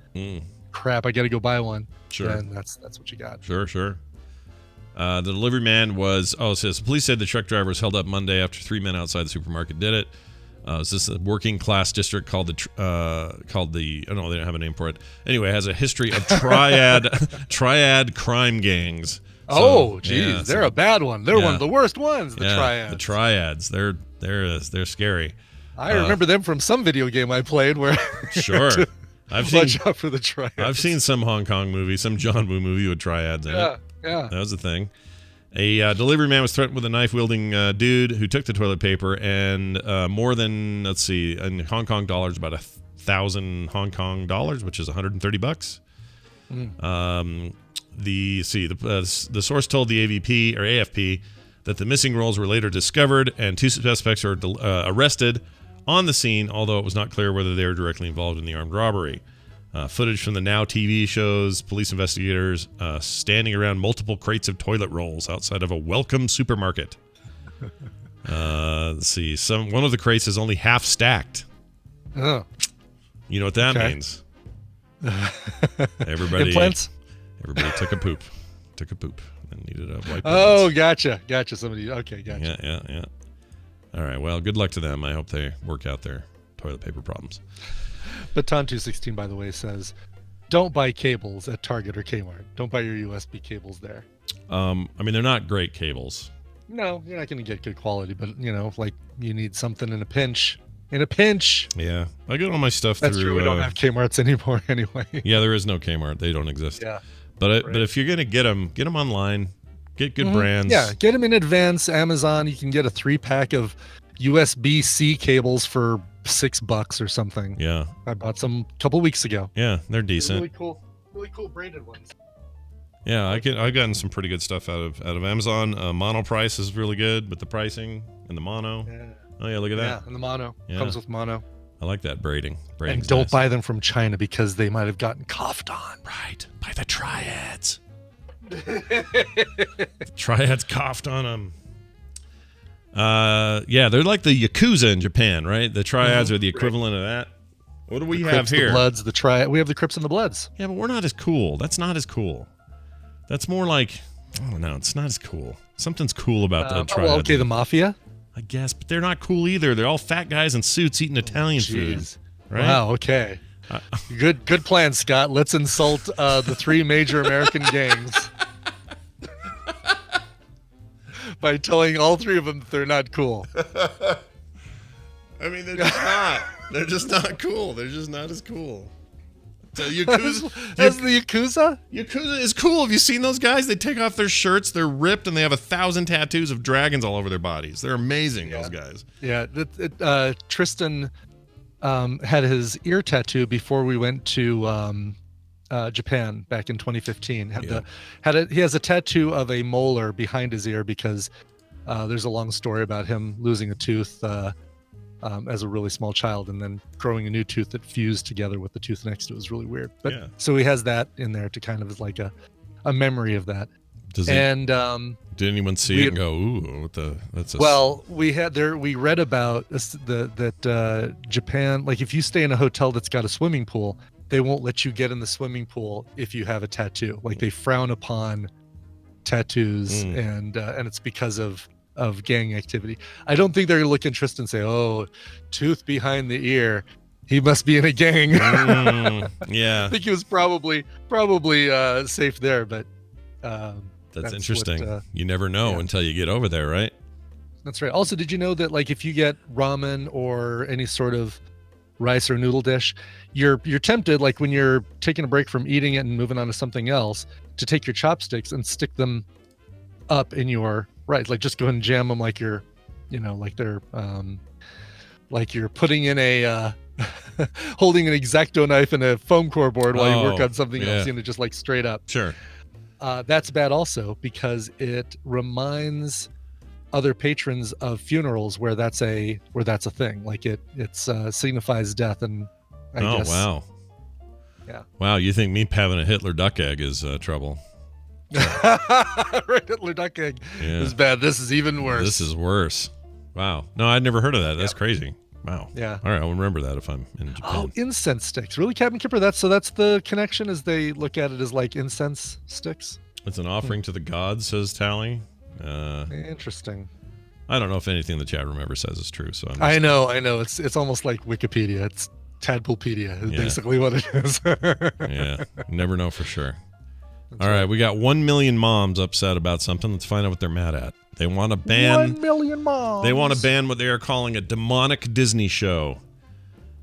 crap, I got to go buy one.
Sure.
And that's what you got.
Sure. The delivery man was. Oh, it says police said the truck driver was held up Monday after 3 men outside the supermarket did it. Is this a working class district called the? Oh no, they don't have a name for it. Anyway, it has a history of triad crime gangs.
Oh, geez, they're a bad one. They're one of the worst ones. The triads.
The triads. They're scary.
I remember them from some video game I played where.
Sure.
Watch out for the triads.
I've seen some Hong Kong movie, some John Woo movie with triads in it.
Yeah.
That was the thing. A delivery man was threatened with a knife-wielding dude who took the toilet paper and more than, in Hong Kong dollars, about 1,000 Hong Kong dollars, which is $130. The source told the AFP that the missing rolls were later discovered and 2 suspects are arrested on the scene, although it was not clear whether they were directly involved in the armed robbery. Footage from the Now TV shows police investigators standing around multiple crates of toilet rolls outside of a Welcome supermarket. Let's see. One of the crates is only half stacked.
Oh.
You know what that means?
Implants?
Everybody took a poop and needed a wipe.
Oh, gotcha. Somebody. Okay, gotcha.
Yeah. All right. Well, good luck to them. I hope they work out their toilet paper problems.
Baton 216, by the way, says, don't buy cables at Target or Kmart. Don't buy your USB cables there.
I mean, they're not great cables.
No, you're not going to get good quality, but, you need something in a pinch.
Yeah. I get all my stuff
That's
through...
true. We don't have Kmarts anymore anyway.
Yeah, there is no Kmart. They don't exist.
Yeah.
But if you're going to get them online. Get good brands.
Yeah, get them in advance. Amazon, you can get a 3-pack of USB-C cables for $6 or something.
Yeah.
I bought some a couple weeks ago.
Yeah, they're decent.
Really cool branded ones.
Yeah, I've gotten some pretty good stuff out of Amazon. Mono price is really good with the pricing and the mono.
Yeah.
Oh yeah, look at that.
Yeah, and the mono.
Yeah.
Comes with mono.
I like that braiding.
And don't buy them from China because they might have gotten coughed on.
Right. Buy the triads. Triads coughed on them. Yeah, they're like the Yakuza in Japan, right? The triads are the equivalent of that. What do we have here?
The Bloods, the triad. We have the Crips and the Bloods.
Yeah, but we're not as cool. That's not as cool. That's more like, I don't know. It's not as cool. Something's cool about the triads.
Well, okay, the Mafia.
I guess, but they're not cool either. They're all fat guys in suits eating Italian food. Right?
Wow. Okay. Good plan, Scott. Let's insult the 3 major American gangs by telling all 3 of them that they're not cool.
I mean, they're just not. They're just not cool. They're just not as cool. So Yakuza,
As the Yakuza?
Yakuza is cool. Have you seen those guys? They take off their shirts. They're ripped, and they have 1,000 tattoos of dragons all over their bodies. They're amazing. Those guys.
Yeah. Tristan had his ear tattoo before we went to Japan back in 2015. He has a tattoo of a molar behind his ear because there's a long story about him losing a tooth as a really small child and then growing a new tooth that fused together with the tooth next to it. It was really weird. But so he has that in there to kind of like a memory of that.
Did anyone see it and go, ooh, that's a...
Well, we read about that Japan, like if you stay in a hotel that's got a swimming pool, they won't let you get in the swimming pool if you have a tattoo. Like they frown upon tattoos and it's because of gang activity. I don't think they're going to look at Tristan and say, oh, tooth behind the ear. He must be in a gang.
Yeah.
I think he was probably safe there, but
that's interesting.
what,
you never know until you get over there, right?
That's right. Also, did you know that like if you get ramen or any sort of rice or noodle dish, you're tempted, like when you're taking a break from eating it and moving on to something else, to take your chopsticks and stick them up in your rice, like just go and jam them like you're, like they're like you're putting in a holding an X-Acto knife and a foam core board while you work on something else, just like straight up.
Sure.
That's bad also because it reminds other patrons of funerals where that's a thing. Like it signifies death, and I guess.
Wow.
Yeah.
Wow, you think me having a Hitler duck egg is trouble?
Right, Hitler duck egg is bad. This is even worse.
This is worse. Wow. No, I'd never heard of that. That's crazy. Wow.
Yeah.
All right, I'll remember that if I'm in Japan.
Oh, incense sticks. Really, Captain Kipper? That's the connection, is they look at it as like incense sticks?
It's an offering to the gods, says Tally.
Interesting.
I don't know if anything the chat room ever says is true. So
I know. It's almost like Wikipedia. It's Tadpoolpedia is basically what it is.
Yeah. Never know for sure. All right, we got 1 million moms upset about something. Let's find out what they're mad at. They want to ban
1 million moms.
They want to ban what they are calling a demonic Disney show.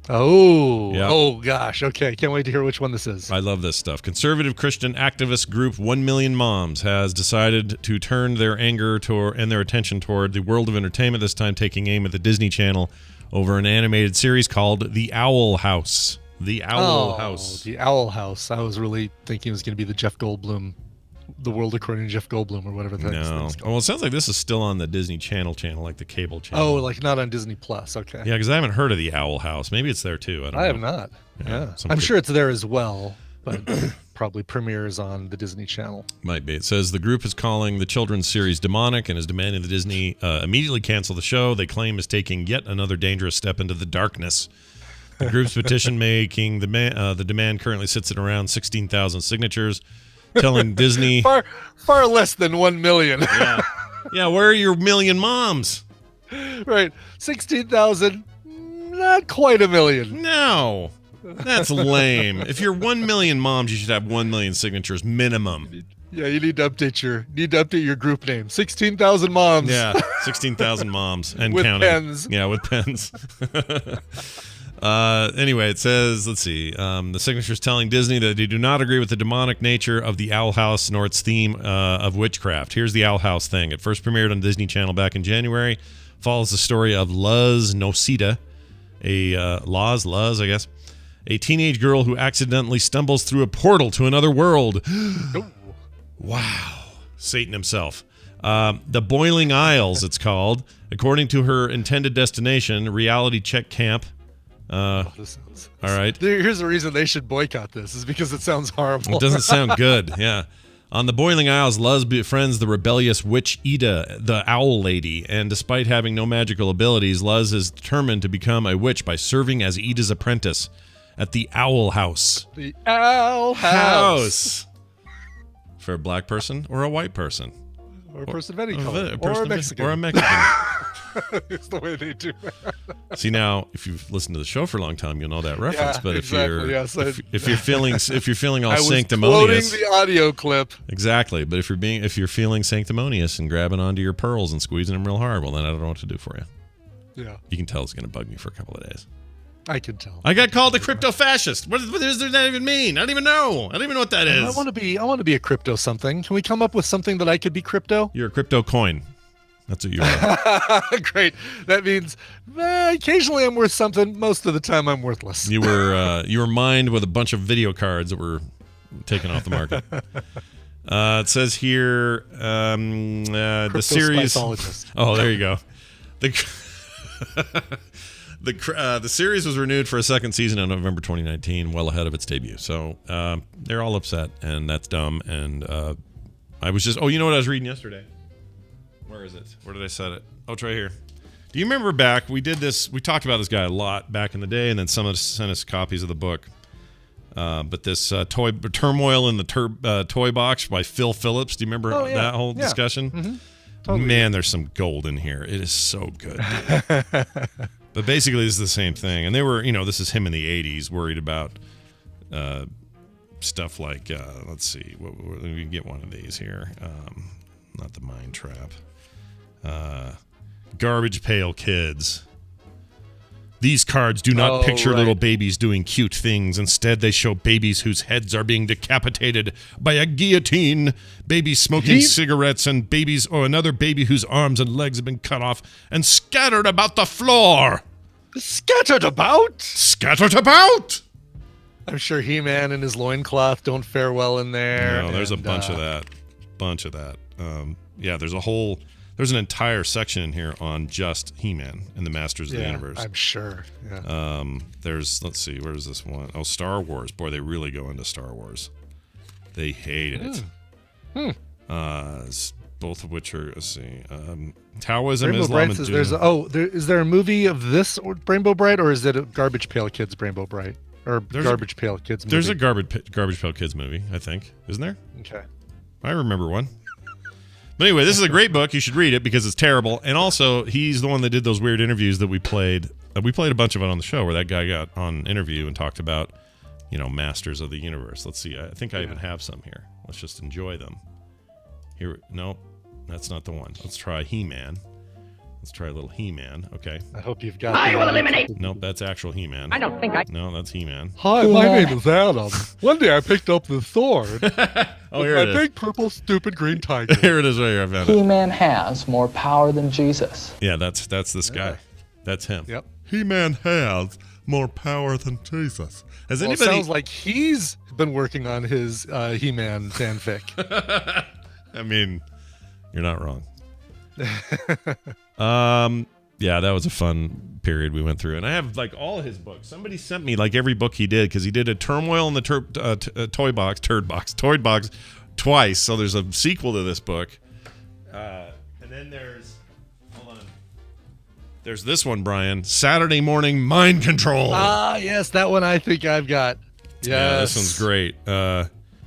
Oh.
Yep.
Oh gosh. Okay. Can't wait to hear which one this is.
I love this stuff. Conservative Christian activist group 1 Million Moms has decided to turn their anger and their attention toward the world of entertainment, this time taking aim at the Disney Channel over an animated series called The Owl House. The Owl House.
The Owl House. I was really thinking it was going to be the Jeff Goldblum, The World According to Jeff Goldblum, or whatever that is.
Well, it sounds like this is still on the Disney Channel, like the cable channel.
Oh, like not on Disney Plus. Okay.
Yeah, because I haven't heard of the Owl House. Maybe it's there too. I
have not. Yeah. I'm sure it's there as well, but probably premieres on the Disney Channel.
Might be. It says the group is calling the children's series demonic and is demanding that Disney immediately cancel the show. They claim is taking yet another dangerous step into the darkness. The group's petition making the demand currently sits at around 16,000 signatures, telling Disney
far less than 1 million.
Yeah. Where are your million moms?
Right, 16,000, not quite a million.
No, that's lame. If you're 1 million moms, you should have 1 million signatures minimum.
Yeah, you need to update your group name. 16,000 moms.
Yeah, 16,000 moms and
with
counting.
Pens.
Yeah, with pens. Anyway, it says, let's see, the signatures telling Disney that they do not agree with the demonic nature of the Owl House nor its theme of witchcraft. Here's the Owl House thing. It first premiered on Disney Channel back in January. Follows the story of Luz Nocita, Luz, I guess, a teenage girl who accidentally stumbles through a portal to another world. Wow. Satan himself. The Boiling Isles, it's called. According to her intended destination, reality check camp. All right.
Here's the reason they should boycott this, is because it sounds horrible.
It doesn't sound good. Yeah. On the Boiling Isles, Luz befriends the rebellious witch Ida, the Owl Lady, and despite having no magical abilities, Luz is determined to become a witch by serving as Ida's apprentice at the Owl House.
The Owl House.
For a black person or a white person?
Or a person of any color.
Or
a Mexican.
Or a Mexican.
It's the way they do.
See, now, if you've listened to the show for a long time, you'll know that reference.
Yeah,
but
exactly,
if you're feeling all
I was
sanctimonious,
quoting the audio clip.
Exactly. But if you're feeling sanctimonious and grabbing onto your pearls and squeezing them real hard, well, then I don't know what to do for you.
Yeah.
You can tell it's going to bug me for a couple of days.
I can tell.
I got called a crypto fascist. What does that even mean? I don't even know. I don't even know what that is.
I want to be a crypto something. Can we come up with something that I could be crypto?
You're a crypto coin. That's what you are.
Great. That means occasionally I'm worth something. Most of the time I'm worthless.
You were mined with a bunch of video cards that were taken off the market. It says here the series. Oh, there you go. The series was renewed for a second season in November 2019, well ahead of its debut. So they're all upset, and that's dumb. And I was just, you know what I was reading yesterday? Where is it? Where did I set it? Oh, it's right here. Do you remember back, we talked about this guy a lot back in the day, and then some of us sent us copies of the book. But this Turmoil in the Toy Box by Phil Phillips. Do you remember that whole discussion?
Mm-hmm. Totally.
Man, there's some gold in here. It is so good. But basically, this is the same thing. And they were, this is him in the 80s, worried about stuff like, let's see, let me get one of these here. Not the Mind Trap. Garbage Pail Kids. These cards do not picture little babies doing cute things. Instead, they show babies whose heads are being decapitated by a guillotine, babies smoking cigarettes, and another baby whose arms and legs have been cut off and scattered about the floor.
Scattered about?
Scattered about!
I'm sure He-Man and his loincloth don't fare well in there.
No, there's a bunch of that. Yeah, there's an entire section in here on just He-Man and the Masters of the Universe.
I'm sure. Yeah.
Let's see, where's this one? Oh, Star Wars. Boy, they really go into Star Wars. They hate it. Both of which are, let's see, Taoism,
Rainbow
Islam,
Bright
and
says is there a movie of this Rainbow Bright, or is it a Garbage Pail Kids Rainbow Bright? Or Garbage Pail Kids movie?
There's a Garbage Pail Kids movie, I think. Isn't there?
Okay.
I remember one. But anyway, this is a great book. You should read it because it's terrible. And also, he's the one that did those weird interviews that we played. We played a bunch of it on the show where that guy got on an interview and talked about, Masters of the Universe. Let's see. I think I even have some here. Let's just enjoy them. Here, no, that's not the one. Let's try He-Man. Let's try a little He-Man. Okay.
I hope you've got.
I will eliminate.
Nope, that's actual He-Man.
I don't think I.
No, that's He-Man.
Hi, my name is Adam. One day I picked up the sword.
Oh, here it is.
Big purple stupid green tiger.
Here it is right here. I found it.
He-Man has more power than Jesus.
Yeah, that's this guy. That's him.
Yep.
He-Man has more power than Jesus. Has
Well,
anybody?
it sounds like he's been working on his He-Man fanfic.
I mean, you're not wrong. Yeah, that was a fun period we went through, and I have like all of his books. Somebody sent me like every book he did because he did a Turmoil in the Toy Box twice. So there's a sequel to this book, and then there's this one, Brian. Saturday Morning Mind Control.
Ah, yes, that one I think I've got. Yes.
Yeah, this one's great.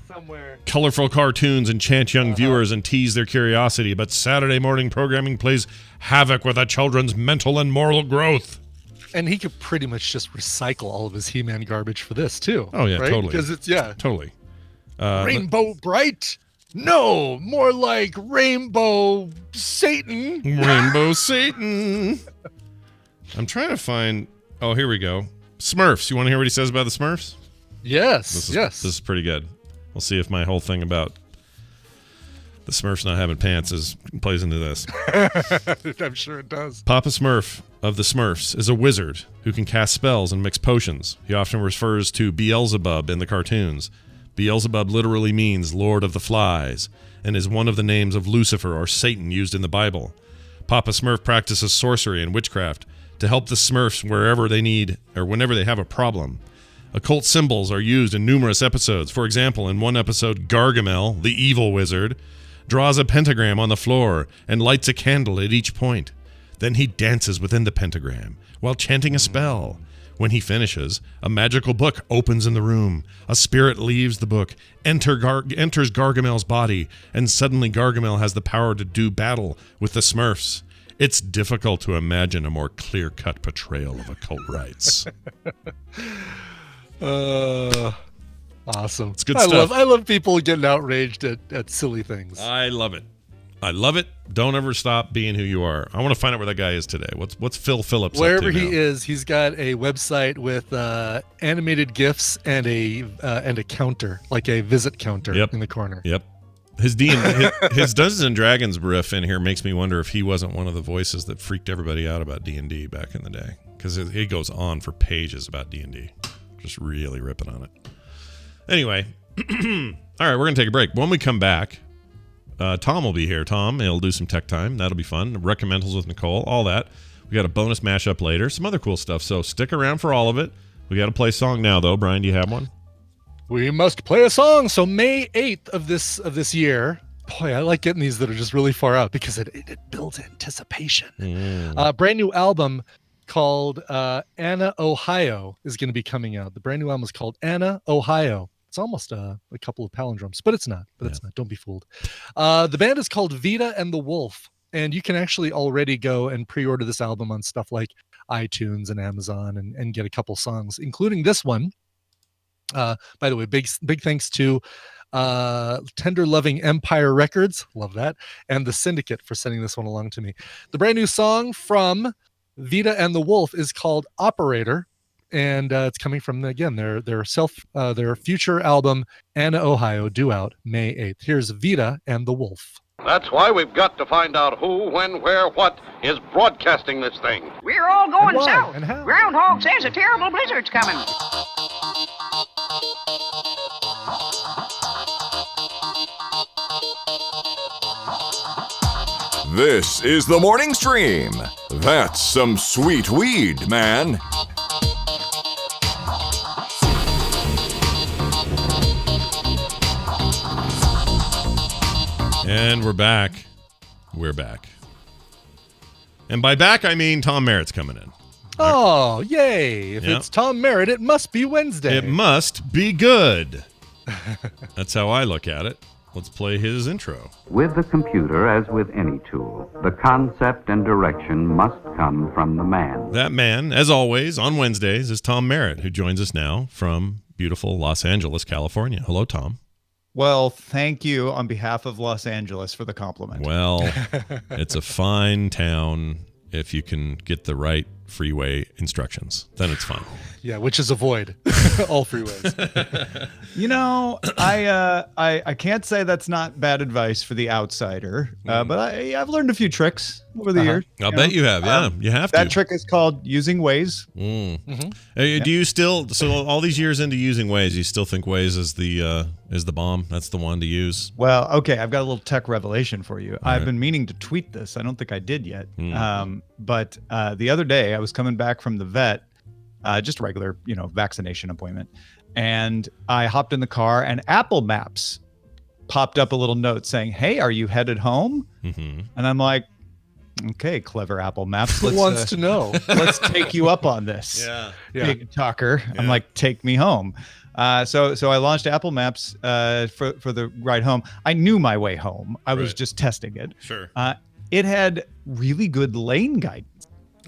Somewhere.
Colorful cartoons enchant young viewers and tease their curiosity, but Saturday morning programming plays havoc with a children's mental and moral growth.
And he could pretty much just recycle all of his He-Man garbage for this too.
Oh yeah,
right?
totally.
Because it's
totally.
Rainbow Bright. No, more like Rainbow Satan.
Rainbow Satan. I'm trying to find. Oh, here we go. Smurfs. You want to hear what he says about the Smurfs?
Yes.
This is pretty good. We'll see if my whole thing about the Smurfs not having pants plays into this.
I'm sure it does.
Papa Smurf of the Smurfs is a wizard who can cast spells and mix potions. He often refers to Beelzebub in the cartoons. Beelzebub literally means Lord of the Flies and is one of the names of Lucifer or Satan used in the Bible. Papa Smurf practices sorcery and witchcraft to help the Smurfs wherever they need or whenever they have a problem. Occult symbols are used in numerous episodes. For example, in one episode, Gargamel, the evil wizard, draws a pentagram on the floor and lights a candle at each point. Then he dances within the pentagram while chanting a spell. When he finishes, a magical book opens in the room. A spirit leaves the book, enters Gargamel's body, and suddenly Gargamel has the power to do battle with the Smurfs. It's difficult to imagine a more clear-cut portrayal of occult rites.
Awesome.
It's good stuff.
I love people getting outraged at silly things.
I love it. I love it. Don't ever stop being who you are. I want to find out where that guy is today. What's Phil Phillips
Wherever
up to
he
now?
is, he's got a website with animated GIFs and a counter, like a visit counter in the corner.
Yep. His Dungeons and Dragons riff in here makes me wonder if he wasn't one of the voices that freaked everybody out about D&D back in the day, because it goes on for pages about D&D, just really ripping on it. Anyway, all right, we're gonna take a break. When we come back, Tom will be here. Tom, he'll do some tech time. That'll be fun. Recommendals with Nicole, all that. We got a bonus mashup later, some other cool stuff. So stick around for all of it. We got to play a song now, though. Brian, do you have one?
We must play a song. So May 8th of this year. Boy, I like getting these that are just really far out because it builds anticipation. Brand new album called Anna Ohio is going to be coming out. The brand new album is called Anna Ohio. It's almost a couple of palindromes, but it's not. But it's not. Don't be fooled. The band is called Vita and the Wolf, and you can actually already go and pre-order this album on stuff like iTunes and Amazon and get a couple songs, including this one. By the way, big thanks to Tender Loving Empire Records, love that, and the Syndicate for sending this one along to me. The brand new song from Vita and the Wolf is called Operator, and it's coming from, again, their future album Anna Ohio, due out May 8th. Here's Vita and the Wolf.
That's why we've got to find out who, when, where, what is broadcasting this thing.
We're all going
why?
south.
And how?
Groundhog says a terrible blizzard's coming.
This is the morning stream. That's some sweet weed, man.
And we're back. We're back. And by back, I mean Tom Merritt's coming in.
Oh, yay. If it's Tom Merritt, it must be Wednesday.
It must be good. That's how I look at it. Let's play his intro.
With the computer, as with any tool, the concept and direction must come from the man.
That man, as always, on Wednesdays, is Tom Merritt, who joins us now from beautiful Los Angeles, California. Hello, Tom.
Well, thank you on behalf of Los Angeles for the compliment.
Well, it's a fine town if you can get the right freeway instructions. Then it's fine.
Yeah, which is avoid all freeways.
You know, I can't say that's not bad advice for the outsider, but I've learned a few tricks over the years.
I'll bet you have. Yeah, you have to.
That trick is called using Waze.
Do you still? So all these years into using Waze, you still think Waze is the bomb? That's the one to use.
Well, okay, I've got a little tech revelation for you.
All
I've
right.
been meaning to tweet this. I don't think I did yet. But the other day I was coming back from the vet, just a regular, vaccination appointment. And I hopped in the car and Apple Maps popped up a little note saying, "Hey, are you headed home?" And I'm like, okay, clever Apple Maps.
Who wants to know?
Let's take you up on this.
Yeah.
Big talker. I'm like, take me home. So I launched Apple Maps for the ride home. I knew my way home. I was just testing it.
Sure.
It had really good lane guidance.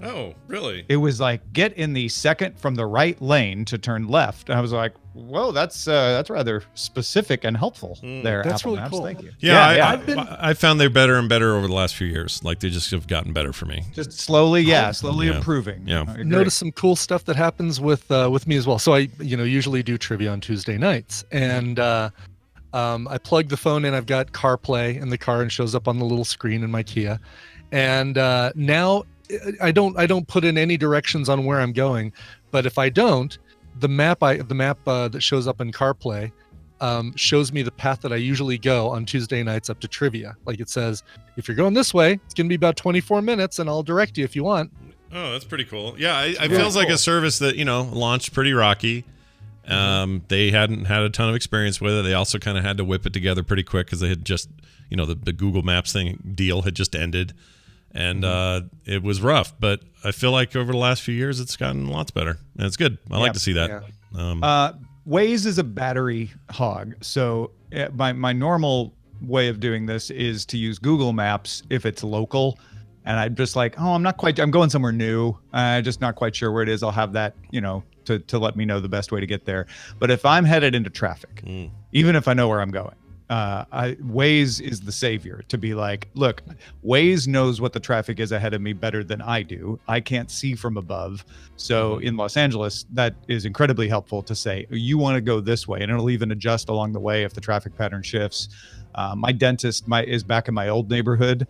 Oh, really?
It was like, get in the second from the right lane to turn left. And I was like, whoa, that's rather specific and helpful there.
That's
Apple
really
Maps.
cool.
Thank you.
Yeah, I found they're better and better over the last few years. Like they just have gotten better for me.
Just slowly improving.
Yeah.
I agree.
Notice some cool stuff that happens with me as well. So I usually do trivia on Tuesday nights, and I plug the phone in. I've got CarPlay in the car and shows up on the little screen in my Kia, and now I don't put in any directions on where I'm going, but if I don't, the map that shows up in CarPlay shows me the path that I usually go on Tuesday nights up to trivia. Like it says, if you're going this way, it's going to be about 24 minutes, and I'll direct you if you want.
Oh, that's pretty cool. Yeah, it feels like a service that launched pretty rocky. They hadn't had a ton of experience with it. They also kind of had to whip it together pretty quick because they had just the Google Maps deal had just ended. And it was rough, but I feel like over the last few years, it's gotten lots better. And it's good. I like to see that.
Yeah.
Waze is a battery hog. So my normal way of doing this is to use Google Maps if it's local. And I'm just like, I'm going somewhere new. I'm just not quite sure where it is. I'll have that, to let me know the best way to get there. But if I'm headed into traffic, even if I know where I'm going, Waze is the savior to be like, look, Waze knows what the traffic is ahead of me better than I do. I can't see from above. So in Los Angeles, that is incredibly helpful to say, you want to go this way, and it'll even adjust along the way if the traffic pattern shifts. My dentist is back in my old neighborhood,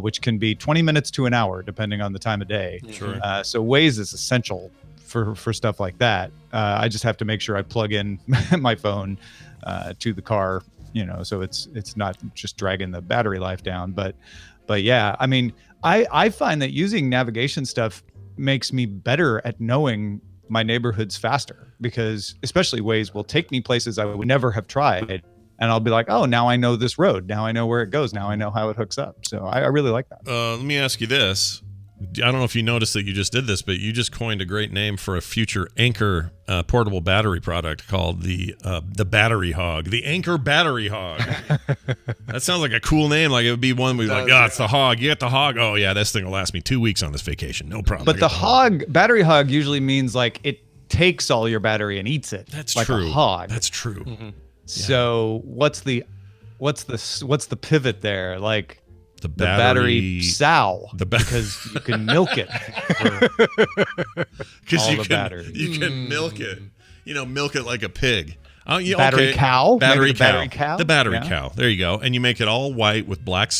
which can be 20 minutes to an hour, depending on the time of day.
Sure.
So Waze is essential for stuff like that. I just have to make sure I plug in my phone to the car, so it's not just dragging the battery life down. But yeah, I mean, I find that using navigation stuff makes me better at knowing my neighborhoods faster, because especially Waze will take me places I would never have tried. And I'll be like, oh, now I know this road. Now I know where it goes. Now I know how it hooks up. So I really like that.
Let me ask you this. I don't know if you noticed that you just did this, but you just coined a great name for a future anchor portable battery product called the Battery Hog, the Anker Battery Hog. That sounds like a cool name. Like it would be one where like, it's the Hog. You get the Hog. Oh yeah, this thing will last me 2 weeks on this vacation. No problem.
But the Hog, Battery Hog usually means like it takes all your battery and eats it.
That's
like
true.
A hog.
That's true.
Mm-hmm. So what's the pivot there? Like
the
battery sow, because you can milk it.
Because
battery.
You can milk it. You know, milk it like a pig. Oh, yeah,
battery cow.
Battery cow.
Battery cow.
The battery cow. There you go. And you make it all white with black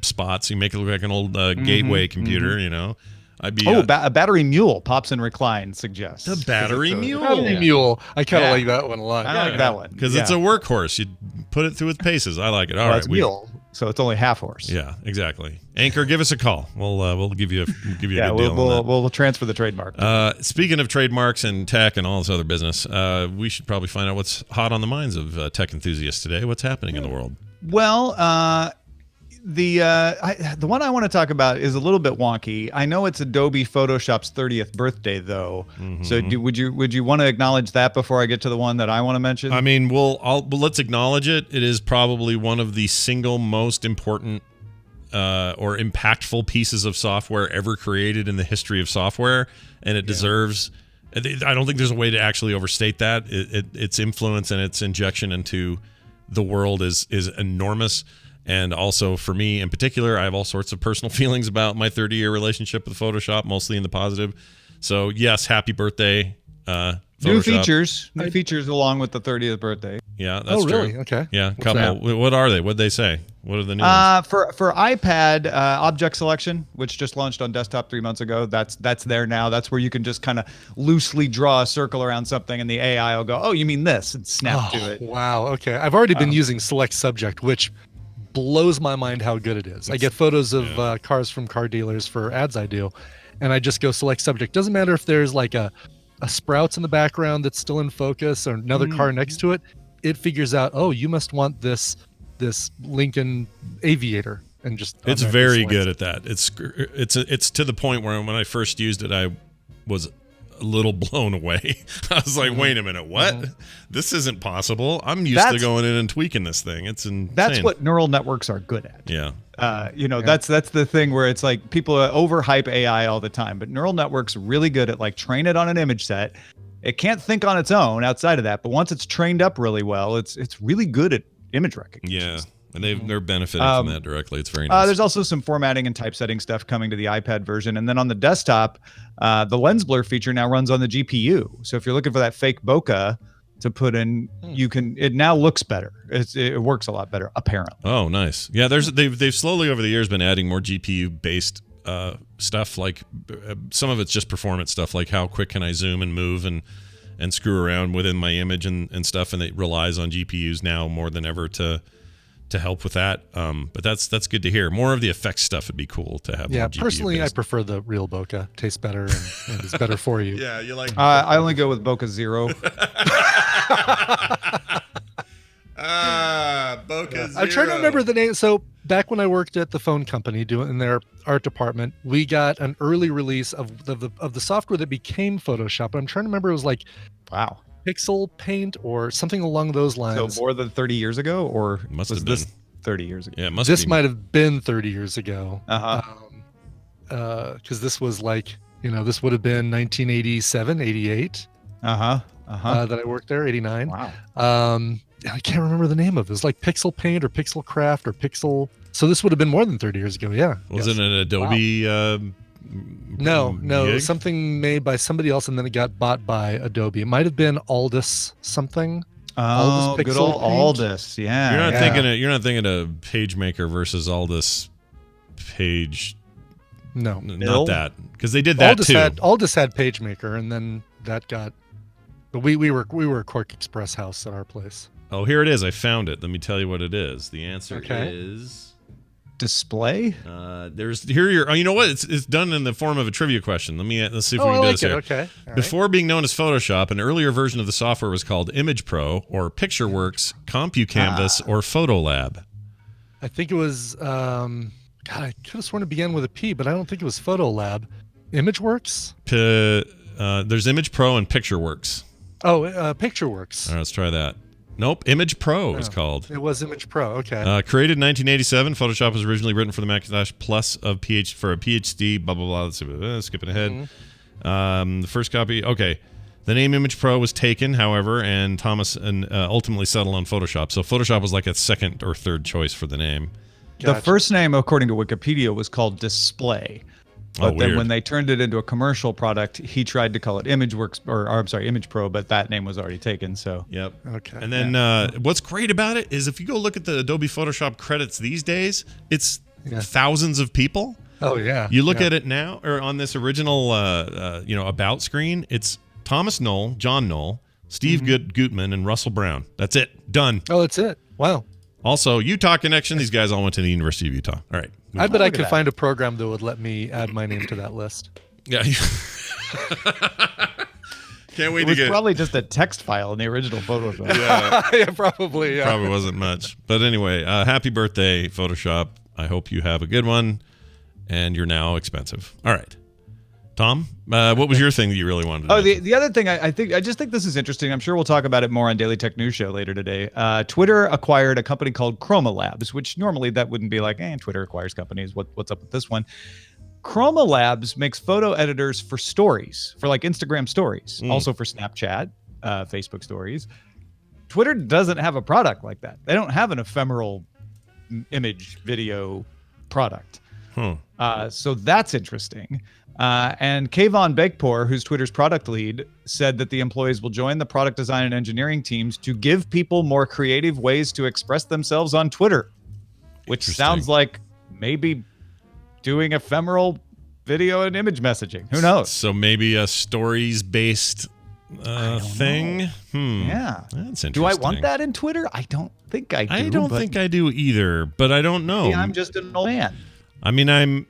spots. You make it look like an old gateway computer. You know. I'd be,
a battery mule. Pops and Recline suggests
the battery mule.
Battery mule. I kind of like that one a lot.
I like that one
because it's a workhorse. You put it through its paces. I like it. All right,
it's mule, so it's only half horse.
Yeah, exactly. Anchor, give us a call. We'll give you a good deal.
We'll transfer the trademark.
Speaking of trademarks and tech and all this other business, we should probably find out what's hot on the minds of tech enthusiasts today. What's happening in the world?
Well, the one I want to talk about is a little bit wonky. I know it's Adobe Photoshop's 30th birthday, though. Mm-hmm. So would you want to acknowledge that before I get to the one that I want to mention?
I mean, let's acknowledge it. It is probably one of the single most important or impactful pieces of software ever created in the history of software, and it deserves. I don't think there's a way to actually overstate that. Its influence and its injection into the world is enormous. And also for me in particular, I have all sorts of personal feelings about my 30-year relationship with Photoshop, mostly in the positive. So yes, happy birthday, Photoshop.
New features along with the 30th birthday.
Yeah, that's true.
Really? Okay.
Yeah, couple. What are they? What'd they say? What are the new ones?
For iPad, object selection, which just launched on desktop 3 months ago, that's there now. That's where you can just kind of loosely draw a circle around something, and the AI will go, "Oh, you mean this?" and snap to it.
Wow. Okay. I've already been using Select Subject, which blows my mind how good it is. I get photos of cars from car dealers for ads I do, and I just go select subject. Doesn't matter if there's like a Sprouts in the background that's still in focus or another car next to it. It figures out, oh, you must want this Lincoln Aviator, and just
it's very good at that. It's to the point where when I first used it, I was a little blown away. I was like, wait a minute, what? This isn't possible. I'm used to going in and tweaking this thing. It's insane.
That's what neural networks are good at.
Yeah.
That's the thing where it's like people overhype AI all the time, but neural networks are really good at like train it on an image set. It can't think on its own outside of that, but once it's trained up really well, it's really good at image recognition.
Yeah. And they're benefiting from that directly. It's very nice.
There's also some formatting and typesetting stuff coming to the iPad version. And then on the desktop, the lens blur feature now runs on the GPU. So if you're looking for that fake bokeh to put in, it now looks better. It works a lot better, apparently.
Oh, nice. Yeah, they've slowly over the years been adding more GPU-based stuff. Like some of it's just performance stuff, like how quick can I zoom and move and screw around within my image and stuff. And it relies on GPUs now more than ever to help with that, but that's good to hear. More of the effects stuff would be cool to have.
Yeah, personally, I prefer the real bokeh. Tastes better and is better for you.
Yeah, you like.
I only go with Bokeh Zero.
Bokeh Zero.
I'm trying to remember the name. So back when I worked at the phone company doing their art department, we got an early release of the software that became Photoshop. I'm trying to remember. It was like,
wow.
Pixel Paint or something along those lines.
So more than 30 years ago, or
was
this 30 years ago?
Yeah, it must
this might have been 30 years ago. Because this was like, this would have been 1987, 88. That I worked there, 89.
Wow.
I can't remember the name of it. It was like Pixel Paint or Pixel Craft or Pixel. So this would have been more than 30 years ago. Yeah.
Was it an Adobe?
Wow. No, something made by somebody else, and then it got bought by Adobe. It might have been Aldus something.
Oh, good old Aldus. Yeah.
You're not thinking of PageMaker versus Aldus Page.
No,
not that, because they did that too.
Aldus had PageMaker, and then that got. But we were a Quark Express house at our place.
Oh, here it is. I found it. Let me tell you what it is. The answer is.
Display.
You know what? It's done in the form of a trivia question. Let's see if we can do this here.
Okay.
Before being known as Photoshop, an earlier version of the software was called Image Pro or PictureWorks, CompuCanvas, or PhotoLab.
I think it was. God, I could have sworn it began with a P, but I don't think it was PhotoLab. ImageWorks.
There's Image Pro and PictureWorks.
Oh, Pictureworks.
All right, let's try that. Nope, Image Pro is called.
It was Image Pro. Okay.
Created in 1987, Photoshop was originally written for the Macintosh Plus for a PhD. Blah blah blah. Let's see, skipping ahead. The first copy. Okay, the name Image Pro was taken, however, and Thomas ultimately settled on Photoshop. So Photoshop was like a second or third choice for the name.
The first name, according to Wikipedia, was called Display. But then when they turned it into a commercial product, he tried to call it ImageWorks, or I'm sorry, Image Pro, but that name was already taken. So
yep.
Okay.
And then what's great about it is if you go look at the Adobe Photoshop credits these days, it's thousands of people.
Oh yeah.
You look at it now, or on this original, about screen, it's Thomas Knoll, John Knoll, Steve Gutman, and Russell Brown. That's it. Done.
Oh, that's it. Wow.
Also, Utah connection. These guys all went to the University of Utah. All right.
I bet I could find a program that would let me add my name to that list.
Yeah. Can't wait
it
to
was
get.
Probably just a text file in the original Photoshop.
Yeah, probably. Yeah.
Probably wasn't much. But anyway, happy birthday, Photoshop. I hope you have a good one, and you're now expensive. All right. Tom, what was your thing that you really wanted to know?
The other thing I just think this is interesting. I'm sure we'll talk about it more on Daily Tech News Show later today. Twitter acquired a company called Chroma Labs, which normally that wouldn't be like, Twitter acquires companies. What's up with this one? Chroma Labs makes photo editors for stories, for like Instagram stories, also for Snapchat, Facebook stories. Twitter doesn't have a product like that. They don't have an ephemeral image video product. So that's interesting. And Kayvon Begpour, who's Twitter's product lead, said that the employees will join the product design and engineering teams to give people more creative ways to express themselves on Twitter, which sounds like maybe doing ephemeral video and image messaging. Who knows?
So maybe a stories-based thing?
Yeah.
That's interesting.
Do I want that in Twitter? I don't think I do.
I don't think I do either, but I don't know.
See, I'm just an old man.
I mean,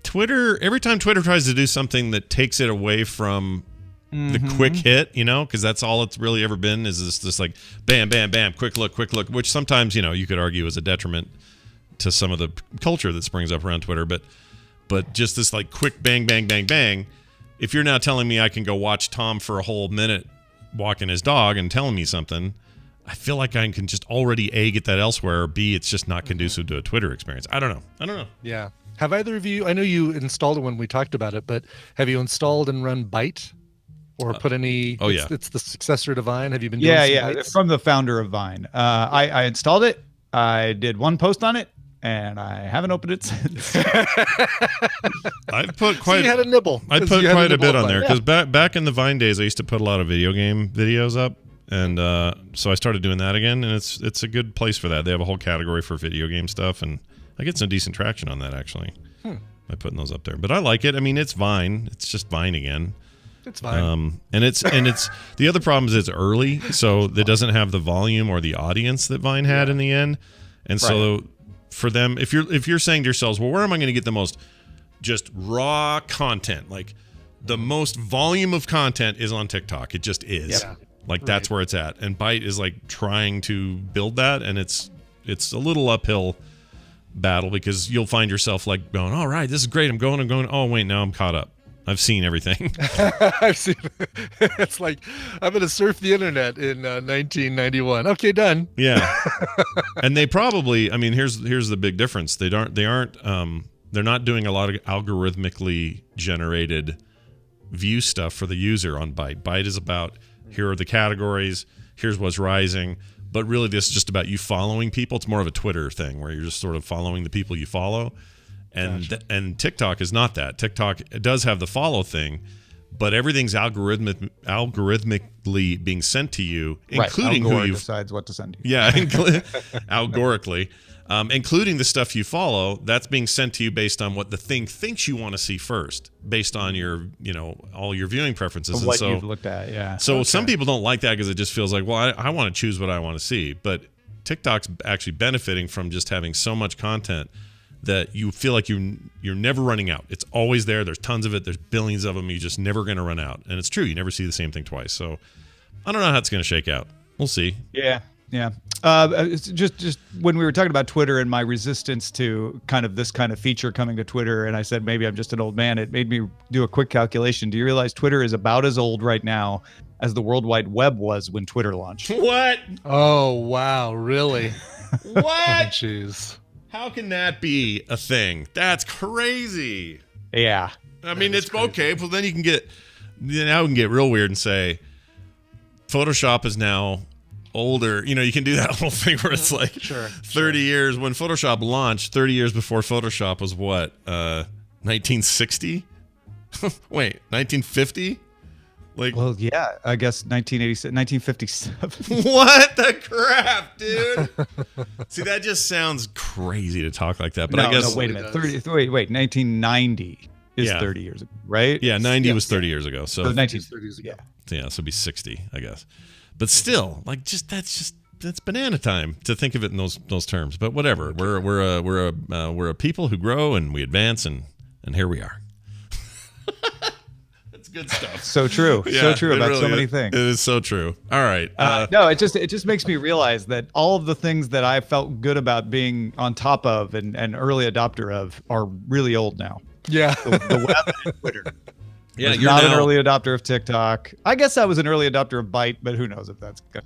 Twitter, every time Twitter tries to do something that takes it away from the quick hit, because that's all it's really ever been is this like bam, bam, bam, quick look, which sometimes, you could argue is a detriment to some of the culture that springs up around Twitter. But just this like quick bang, bang, bang, bang. If you're now telling me I can go watch Tom for a whole minute walking his dog and telling me something, I feel like I can just already A, get that elsewhere, or B, it's just not conducive to a Twitter experience. I don't know.
Yeah. Have either of you, I know you installed it when we talked about it, but have you installed and run Byte? Or put any, it's the successor to Vine. Have you been doing
It's from the founder of Vine. I installed it. I did one post on it, and I haven't opened it since.
I've put quite.
So you had a nibble.
I put quite a bit on there because back in the Vine days, I used to put a lot of video game videos up, and so I started doing that again, and it's a good place for that. They have a whole category for video game stuff, and I get some decent traction on that actually by putting those up there. But I like it. I mean, it's Vine. It's just Vine again.
It's fine.
And it's the other problem is it's early, so it doesn't have the volume or the audience that Vine had in the end. And so for them, if you're saying to yourselves, well, where am I going to get the most just raw content? Like the most volume of content is on TikTok. It just is.
Yeah.
Like that's where it's at. And Byte is like trying to build that, and it's a little uphill battle because you'll find yourself like going, all right, this is great. I'm going. Oh wait, now I'm caught up. I've seen everything.
I've seen. It's like I'm going to surf the internet in 1991. Okay, done.
Yeah, and they probably. I mean, here's the big difference. They're not doing a lot of algorithmically generated view stuff for the user on Byte. Byte is about here are the categories. Here's what's rising. But really, this is just about you following people. It's more of a Twitter thing where you're just sort of following the people you follow. And TikTok is not that. TikTok does have the follow thing, but everything's algorithmically being sent to you, including who you
decides what to send you.
Yeah, algorically, including the stuff you follow. That's being sent to you based on what the thing thinks you want to see first, based on your all your viewing preferences.
And what you've looked at. Yeah.
So some people don't like that because it just feels like, well, I want to choose what I want to see, but TikTok's actually benefiting from just having so much content that you feel like you're never running out. It's always there. There's tons of it. There's billions of them. You're just never going to run out. And it's true. You never see the same thing twice. So I don't know how it's going to shake out. We'll see.
Yeah. It's just when we were talking about Twitter and my resistance to kind of this kind of feature coming to Twitter, and I said maybe I'm just an old man, it made me do a quick calculation. Do you realize Twitter is about as old right now as the World Wide Web was when Twitter launched?
What?
Oh, wow. Really?
What?
Jeez.
How can that be a thing? That's crazy.
Yeah.
I mean, it's crazy. Okay, well, then you can get, now we can get real weird and say Photoshop is now older. You know, you can do that whole thing where it's like 30 years. When Photoshop launched, 30 years before Photoshop was what? 1960? Wait, 1950? Like,
well, yeah, I guess 1957.
What the crap, dude? See, that just sounds crazy to talk like that. But I guess
wait a minute. 1990 is 30 years ago, right?
Yeah, 90 was 30 years ago. So
1930s ago.
Yeah, so it'd be 60, I guess. But still, like, that's banana time to think of it in those terms. But whatever, we're a people who grow and we advance, and here we are. That's good stuff.
So true, so true about
really
so many
is.
things.
It is so true. All right.
No, it just makes me realize that all of the things that I felt good about being on top of and early adopter of are really old now.
Yeah,
the web and Twitter.
Yeah,
you're not an early adopter of TikTok. I guess I was an early adopter of Byte, but who knows if that's good.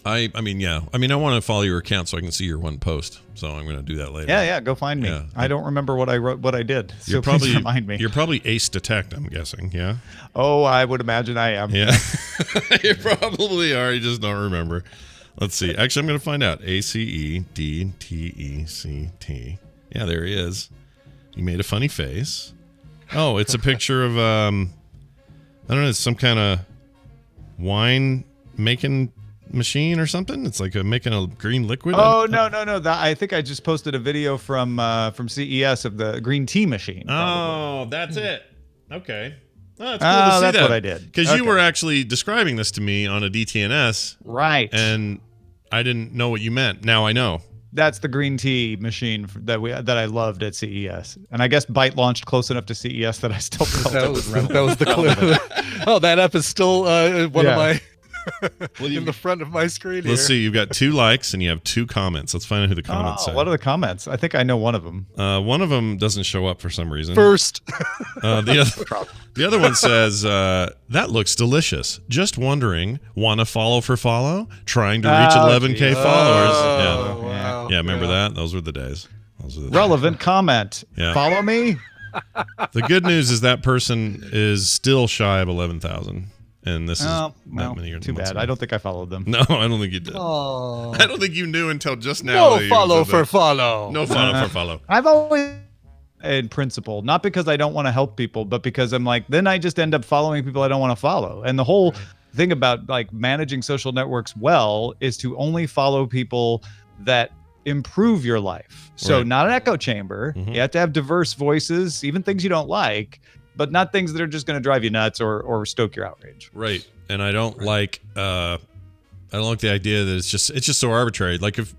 I mean, yeah. I mean, I want to follow your account so I can see your one post. So I'm going to do that later.
Yeah. Go find me. Yeah. I don't remember what I wrote, what I did. So
you're probably,
please remind me.
You're probably Ace Detect, I'm guessing. Yeah.
Oh, I would imagine I am.
Yeah. You probably are. You just don't remember. Let's see. Actually, I'm going to find out. ACEDTECT. Yeah, there he is. He made a funny face. Oh, it's a picture of I don't know, it's some kind of wine making machine or something. It's like making a green liquid.
Oh, no. I think I just posted a video from CES of the green tea machine.
Probably. Oh, that's it. Okay. Oh, that's cool to see
that's
that.
what I did.
Because you were actually describing this to me on a DTNS.
Right.
And I didn't know what you meant. Now I know.
That's the green tea machine that I loved at CES, and I guess Byte launched close enough to CES that I still felt
that was the clue. Oh, that app is still one of my in the front of my screen.
Let's see. You've got 2 likes and you have 2 comments. Let's find out who the comments say.
What are the comments? I think I know one of them.
One of them doesn't show up for some reason.
First.
The other one says, that looks delicious. Just wondering, want to follow for follow? Trying to reach 11K followers.
Oh, wow.
Yeah, remember that? Those were the days.
Relevant comment.
Yeah.
Follow me.
The good news is that person is still shy of 11,000. And this is that many years.
Too bad. I don't think I followed them.
No, I don't think you did.
Oh.
I don't think you knew until just now.
No follow for follow.
No follow for follow.
I've always, in principle, not because I don't want to help people, but because I'm like, then I just end up following people I don't want to follow. And the whole thing about like managing social networks well is to only follow people that improve your life. So not an echo chamber.
Mm-hmm.
You have to have diverse voices, even things you don't like, but not things that are just going to drive you nuts or stoke your outrage.
Right. And I don't like the idea that it's just so arbitrary. Like if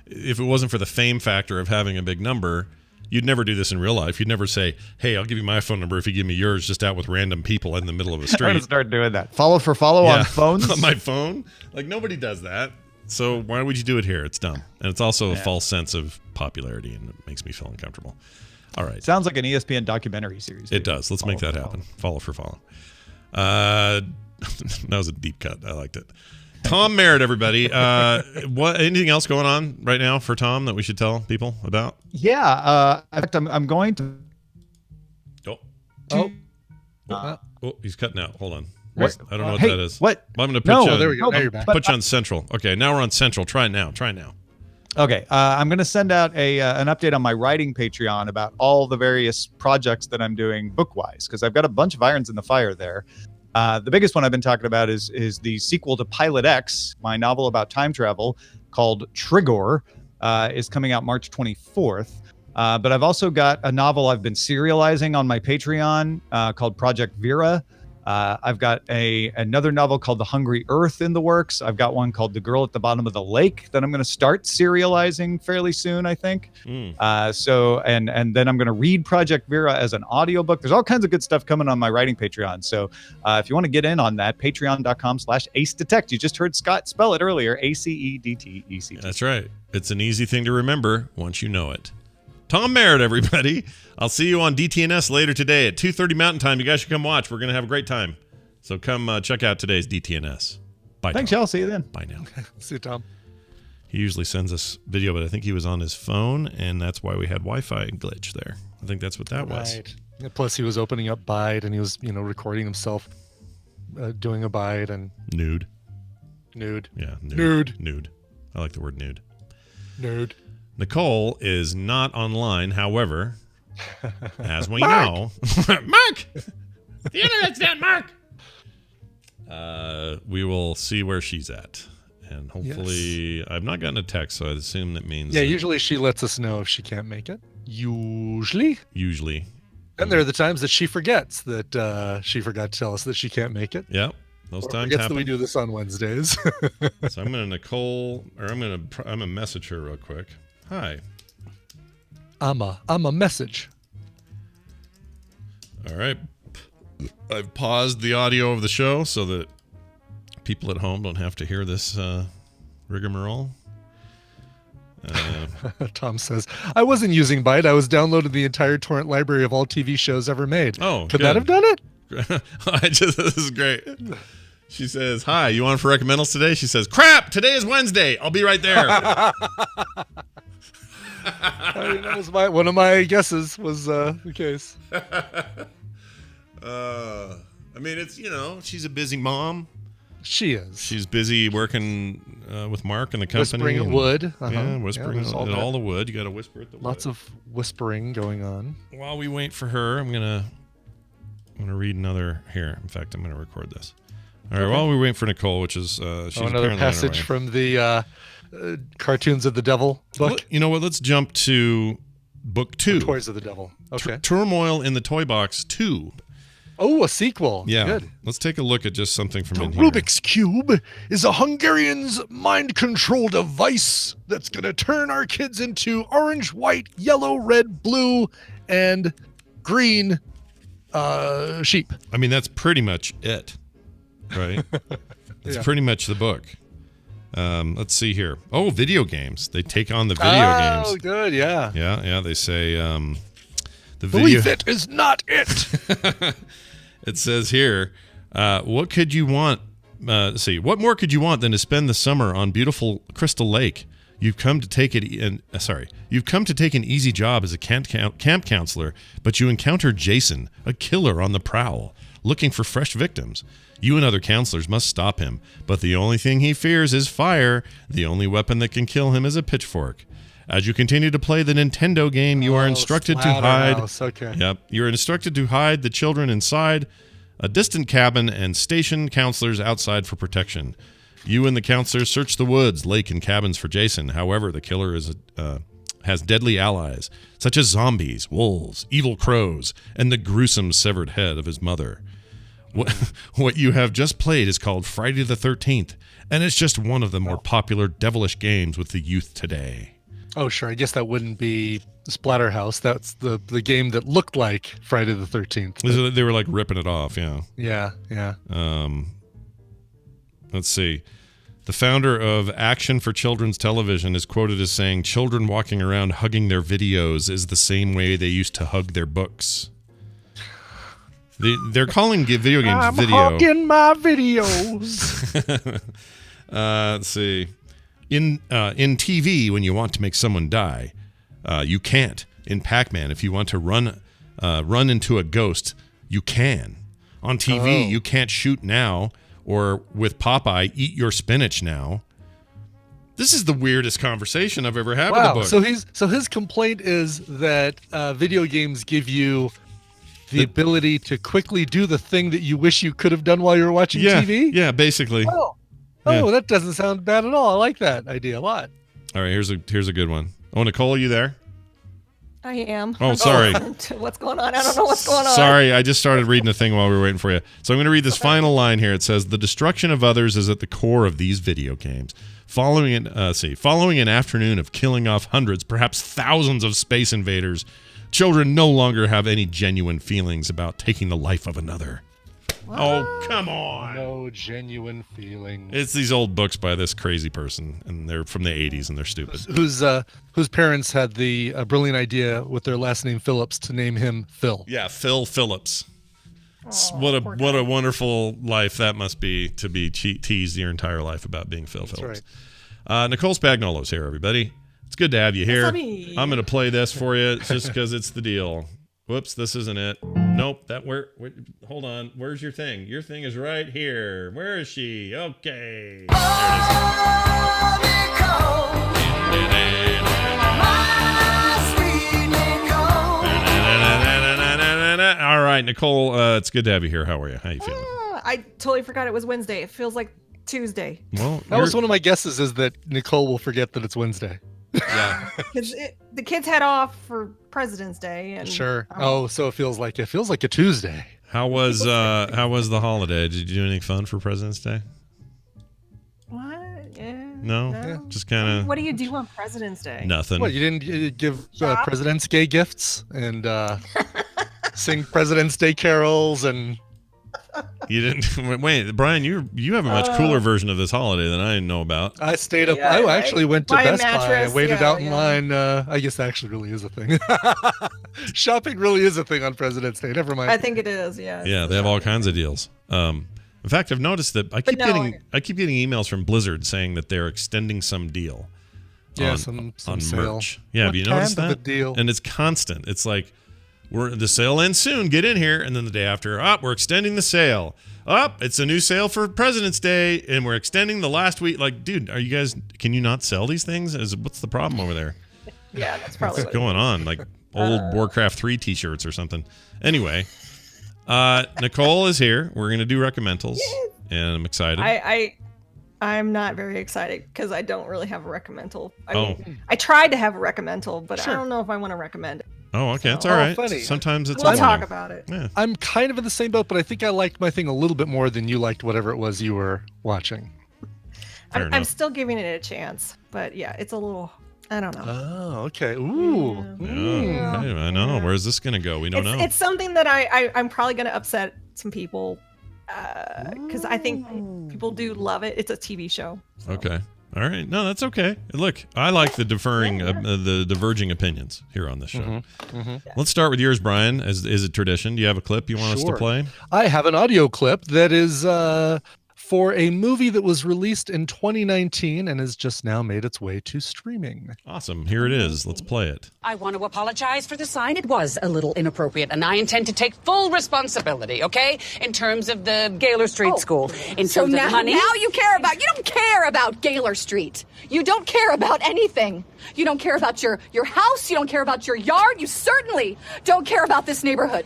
it wasn't for the fame factor of having a big number, you'd never do this in real life. You'd never say, "Hey, I'll give you my phone number if you give me yours," just out with random people in the middle of a street.
I'm gonna start doing that. Follow for follow on phones.
On my phone? Like nobody does that. So why would you do it here? It's dumb. And it's also a false sense of popularity, and it makes me feel uncomfortable. All right.
Sounds like an ESPN documentary series.
It does. Let's make that happen. Follow for follow. That was a deep cut. I liked it. Tom Merritt, everybody. Anything else going on right now for Tom that we should tell people about?
Yeah. In fact, I'm going to.
Oh, he's cutting out. Hold on. I don't know what that is.
What?
I'm going to put you on,
there we go. Now you're back.
Put you on Central. Okay, now we're on Central. Try it now.
Okay, I'm going to send out an update on my writing Patreon about all the various projects that I'm doing book-wise, because I've got a bunch of irons in the fire there. The biggest one I've been talking about is the sequel to Pilot X, my novel about time travel called Trigor, is coming out March 24th. But I've also got a novel I've been serializing on my Patreon called Project Vera. I've got another novel called The Hungry Earth in the works. I've got one called The Girl at the Bottom of the Lake that I'm going to start serializing fairly soon, I think. And then I'm going to read Project Vera as an audiobook. There's all kinds of good stuff coming on my writing Patreon. So if you want to get in on that, patreon.com/AceDetect. You just heard Scott spell it earlier, ACEDTECT.
That's right. It's an easy thing to remember once you know it. Tom Merritt, everybody. I'll see you on DTNS later today at 2:30 Mountain Time. You guys should come watch. We're going to have a great time. So come check out today's DTNS. Bye,
Thanks,
Tom.
y'all. See you then.
Bye now.
See you, Tom.
He usually sends us video, but I think he was on his phone, and that's why we had Wi-Fi glitch there. I think that's what that was.
Yeah, plus, he was opening up Bide, and he was, recording himself doing a Bide and
Nude.
Yeah,
nude. I like the word nude.
Nude.
Nicole is not online, however, as we know. Mark! The internet's down, Mark! We will see where she's at. And hopefully, I've not gotten a text, so I assume that means...
Yeah, usually she lets us know if she can't make it. Usually. And there are the times that she forgets that she forgot to tell us that she can't make it.
Yep. Those times
forgets
happen.
that we do this on Wednesdays.
So I'm gonna message her real quick. Hi.
I'm a message.
All right. I've paused the audio of the show so that people at home don't have to hear this rigmarole.
Tom says, I wasn't using Byte. I was downloading the entire torrent library of all TV shows ever made.
Oh,
could that have done it?
This is great. She says, hi, you on for recommendals today? She says, crap, today is Wednesday. I'll be right there.
That was one of my guesses was the case.
I mean, it's, she's a busy mom.
She is.
She's busy working with Mark and the company.
Whispering at wood.
Yeah, whispering at all the wood. You got to whisper at the wood.
Lots of whispering going on.
While we wait for her, I'm gonna read another here. In fact, I'm gonna record this. All right. While we wait for Nicole, which is she's
another passage from the Cartoons of the Devil book.
You know what? Let's jump to book 2.
Toys of the Devil. Okay.
Turmoil in the Toy Box 2.
Oh, a sequel.
Yeah.
Good.
Let's take a look at just something from in here.
Rubik's Cube is a Hungarian's mind control device that's going to turn our kids into orange, white, yellow, red, blue, and green sheep.
I mean, that's pretty much it, right? It's pretty much the book. Let's see here. Oh, video games. They take on the video games.
Oh, good. Yeah.
Yeah. They say the video.
Believe it is not it.
It says here, what could you want? Let's see. What more could you want than to spend the summer on beautiful Crystal Lake? You've come to take You've come to take an easy job as a camp counselor, but you encounter Jason, a killer on the prowl, looking for fresh victims. You and other counselors must stop him, but the only thing he fears is fire. The only weapon that can kill him is a pitchfork. As you continue to play the Nintendo game, you are instructed to hide.
Okay.
Yep. You're instructed to hide the children inside a distant cabin and station counselors outside for protection. You and the counselors search the woods, lake, and cabins for Jason. However, the killer has deadly allies, such as zombies, wolves, evil crows, and the gruesome severed head of his mother. What you have just played is called Friday the 13th, and it's just one of the more popular devilish games with the youth today.
Oh, sure. I guess that wouldn't be Splatterhouse. That's the game that looked like Friday the 13th.
They were like ripping it off, yeah.
Yeah.
Let's see. The founder of Action for Children's Television is quoted as saying, children walking around hugging their videos is the same way they used to hug their books. They're calling video games video.
I'm hugging my videos.
Let's see. In TV, when you want to make someone die, you can't. In Pac-Man, if you want to run into a ghost, you can. On TV, you can't shoot now. Or with Popeye, eat your spinach now. This is the weirdest conversation I've ever had with a book.
So his complaint is that video games give you the ability to quickly do the thing that you wish you could have done while you were watching TV?
Yeah, basically.
That doesn't sound bad at all. I like that idea a lot.
All right, here's a good one. Oh, Nicole, are you there?
I am.
Oh, sorry.
What's going on? I don't know what's going on.
Sorry, I just started reading the thing while we were waiting for you. So I'm going to read this final line here. It says, "The destruction of others is at the core of these video games. Following an afternoon of killing off hundreds, perhaps thousands of space invaders, children no longer have any genuine feelings about taking the life of another." Oh, come on.
No genuine feeling.
It's these old books by this crazy person, and they're from the 80s, and they're stupid.
Whose parents had the brilliant idea with their last name Phillips to name him Phil.
Yeah, Phil Phillips. What a wonderful life that must be, to be teased your entire life about being Phil Phillips. Right. Nicole Spagnolo's here, everybody. It's good to have you here. I'm going to play this for you just because it's the deal. Whoops, this isn't it. Nope, hold on. Where's your thing? Your thing is right here. Where is she? Okay. There it is. All right, Nicole, it's good to have you here. How are you? How you feeling?
I totally forgot it was Wednesday. It feels like Tuesday.
Well,
that was one of my guesses, is that Nicole will forget that it's Wednesday.
Yeah.
Because the kids had off for President's Day. And
sure. So it feels like a Tuesday.
How was the holiday? Did you do anything fun for President's Day?
What? Yeah.
No? Just kind of.
What do you do on President's Day?
Nothing.
What, you didn't give President's Day gifts and sing President's Day carols and.
You didn't wait, Brian. You have a much cooler version of this holiday than I know about.
I stayed up. I actually went to Best Buy. I waited out in line. I guess that actually really is a thing. Shopping really is a thing on President's Day. Never mind.
I think it is. Yeah.
Yeah, they have all kinds of deals. In fact, I've noticed that I keep getting emails from Blizzard saying that they're extending some deal.
Yeah,
on
sale.
merch. Yeah, have you noticed that?
Kind of a deal?
And it's constant. It's like, the sale ends soon. Get in here, and then the day after, we're extending the sale. It's a new sale for President's Day, and we're extending the last week. Like, dude, can you not sell these things? What's the problem over there?
Yeah, that's probably
what's going on. Like old Warcraft 3 t-shirts or something. Anyway, Nicole is here. We're gonna do recommendals, and I'm excited.
I'm not very excited because I don't really have a recommendal. I mean, I tried to have a recommendal, but I don't know if I want to recommend it.
Oh, okay, that's all right.
Funny.
Sometimes it's.
We'll talk about it.
Yeah.
I'm kind of in the same boat, but I think I liked my thing a little bit more than you liked whatever it was you were watching.
I'm still giving it a chance, but yeah, it's a little. I don't know.
Oh, okay. Ooh.
Yeah. I know. Where's this gonna go? We don't know.
It's something that I'm probably gonna upset some people because I think people do love it. It's a TV show. So.
Okay. All right. No, that's okay. Look, I like the the diverging opinions here on this show.
Mm-hmm. Mm-hmm.
Let's start with yours, Brian. Is it tradition? Do you have a clip you want us to play?
I have an audio clip that is for a movie that was released in 2019 and has just now made its way to streaming.
Awesome. Here it is. Let's play it.
I want to apologize for the sign. It was a little inappropriate, and I intend to take full responsibility, okay? In terms of the Gaylor Street School. In
So
terms
now,
of money.
you don't care about Gaylor Street. You don't care about anything. You don't care about your house. You don't care about your yard. You certainly don't care about this neighborhood.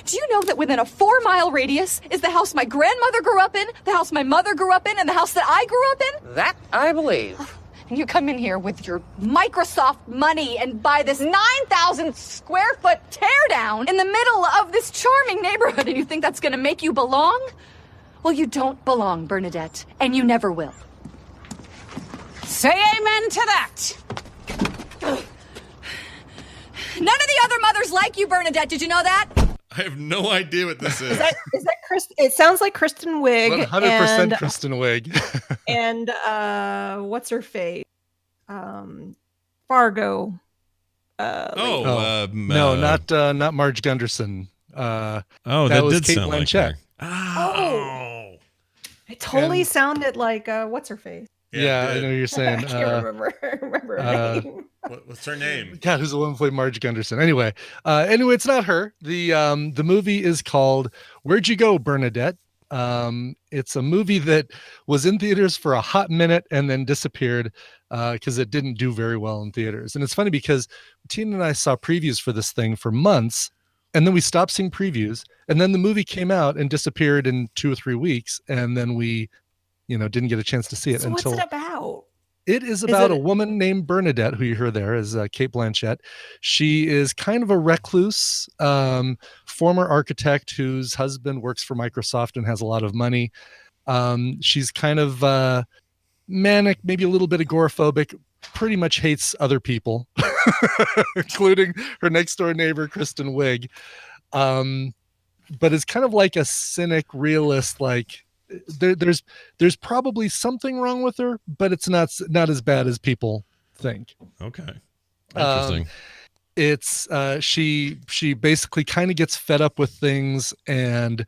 Do you know that within a 4-mile radius is the house my grandmother grew up in, the house my mother grew up in, and the house that I grew up in?
That I believe.
And you come in here with your Microsoft money and buy this 9,000 square foot teardown in the middle of this charming neighborhood, and you think that's going to make you belong? Well, you don't belong, Bernadette, and you never will.
Say amen to that.
None of the other mothers like you, Bernadette. Did you know that?
I have no idea what this is.
Is that Kristen? It sounds like Kristen Wiig.
100% Kristen Wiig.
And what's her face? Fargo.
No, not Marge Gunderson.
That
was
did
Kate
sound
Blanchett.
like her.
It totally sounded like what's her face?
Yeah, I know you're saying.
I can't remember her name.
What's her name?
Yeah, who's the one who played Marge Gunderson? Anyway, it's not her. The movie is called "Where'd You Go, Bernadette?" It's a movie that was in theaters for a hot minute and then disappeared because it didn't do very well in theaters. And it's funny because Tina and I saw previews for this thing for months, and then we stopped seeing previews, and then the movie came out and disappeared in 2 or 3 weeks, and then we didn't get a chance to see it
So
until.
what's it about?
It is about a woman named Bernadette, who you hear there is Cate Blanchett. She is kind of a recluse, former architect whose husband works for Microsoft and has a lot of money. She's kind of manic, maybe a little bit agoraphobic, pretty much hates other people, including her next door neighbor, Kristen Wiig. But is kind of like a cynic realist, like there's probably something wrong with her, but it's not as bad as people think.
Okay. Interesting.
It's she basically kind of gets fed up with things and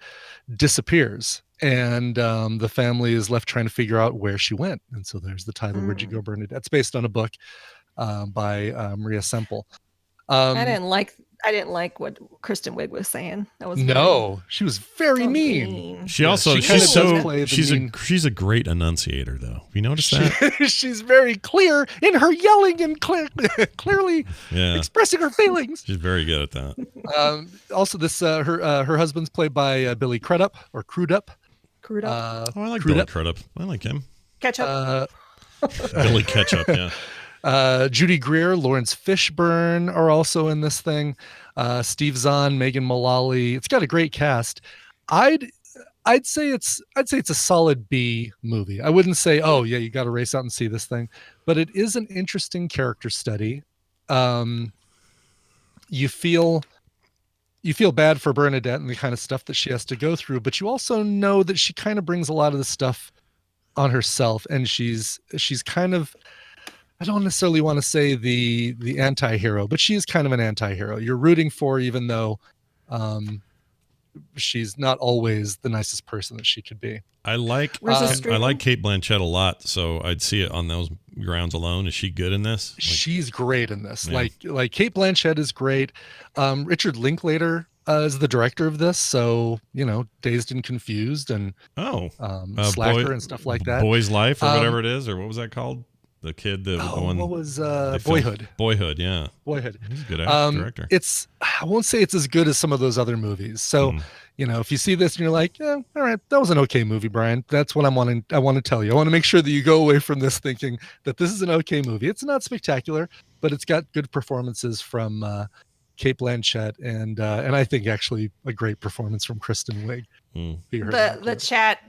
disappears. And the family is left trying to figure out where she went. And so there's the title, Where'd You Go, Bernadette? It's based on a book by Maria Semple.
I didn't like what Kristen Wiig was saying. That was
she was very mean.
She also she's a great enunciator, though. You notice that?
She's very clear in her yelling and clearly expressing her feelings.
She's very good at that.
Also, this her husband's played by Billy Crudup or Crudup.
Crudup.
I like Billy Crudup. I like him.
Ketchup.
Billy Ketchup. Yeah.
Judy Greer, Lawrence Fishburne are also in this thing. Steve Zahn, Megan Mullally. It's got a great cast. I'd say it's a solid B movie. I wouldn't say, oh yeah, you got to race out and see this thing, but it is an interesting character study. You feel bad for Bernadette and the kind of stuff that she has to go through, but you also know that she kind of brings a lot of the stuff on herself, and she's kind of, I don't necessarily want to say the anti-hero, but she is kind of an anti-hero. You're rooting for her, even though she's not always the nicest person that she could be.
I like Cate Blanchett a lot, so I'd see it on those grounds alone. Is she good in this?
She's great in this.
Yeah.
Like Cate Blanchett is great. Richard Linklater is the director of this, so Dazed and Confused and Slacker and stuff like that.
Boy's Life or whatever it is, or what was that called? The kid that the one.
What was Boyhood?
Boyhood, yeah.
Boyhood.
He's a good director.
I won't say it's as good as some of those other movies. So, if you see this and you're like, yeah, all right, that was an okay movie, Brian. That's what I want to tell you. I want to make sure that you go away from this thinking that this is an okay movie. It's not spectacular, but it's got good performances from Cate Blanchett and I think actually a great performance from Kristen Wiig.
The chat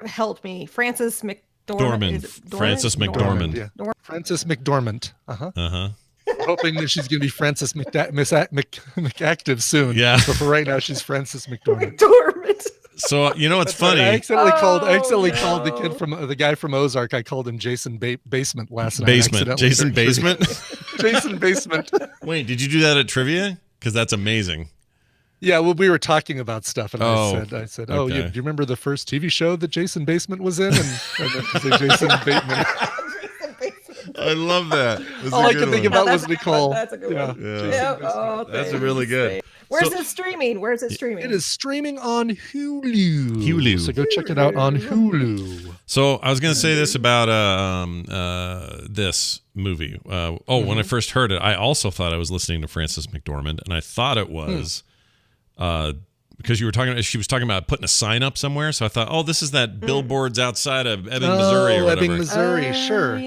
helped me. Frances McDormand.
Frances McDormand.
Yeah. Frances McDormand. Hoping that she's going to be Frances McActive soon.
Yeah.
But for right now, she's Frances McDormand.
So it's funny.
I accidentally called the guy from Ozark. I called him Jason Basement last night.
Jason Basement.
Jason Basement.
Wait, did you do that at trivia? Because that's amazing.
Yeah, well, we were talking about stuff, and I said,
okay.
do you remember the first TV show that Jason Basement was in? And I said, Jason Bateman.
I love that.
All I could think about was Nicole.
That's a good one.
Yeah. That's really good.
Where's it streaming?
It is streaming on Hulu. So go check it out on Hulu.
So I was going to say this about this movie. When I first heard it, I also thought I was listening to Frances McDormand, and I thought it was because she was talking about putting a sign up somewhere. So I thought, this is that billboards outside of Ebbing, Missouri, or whatever.
Ebbing, Missouri, sure.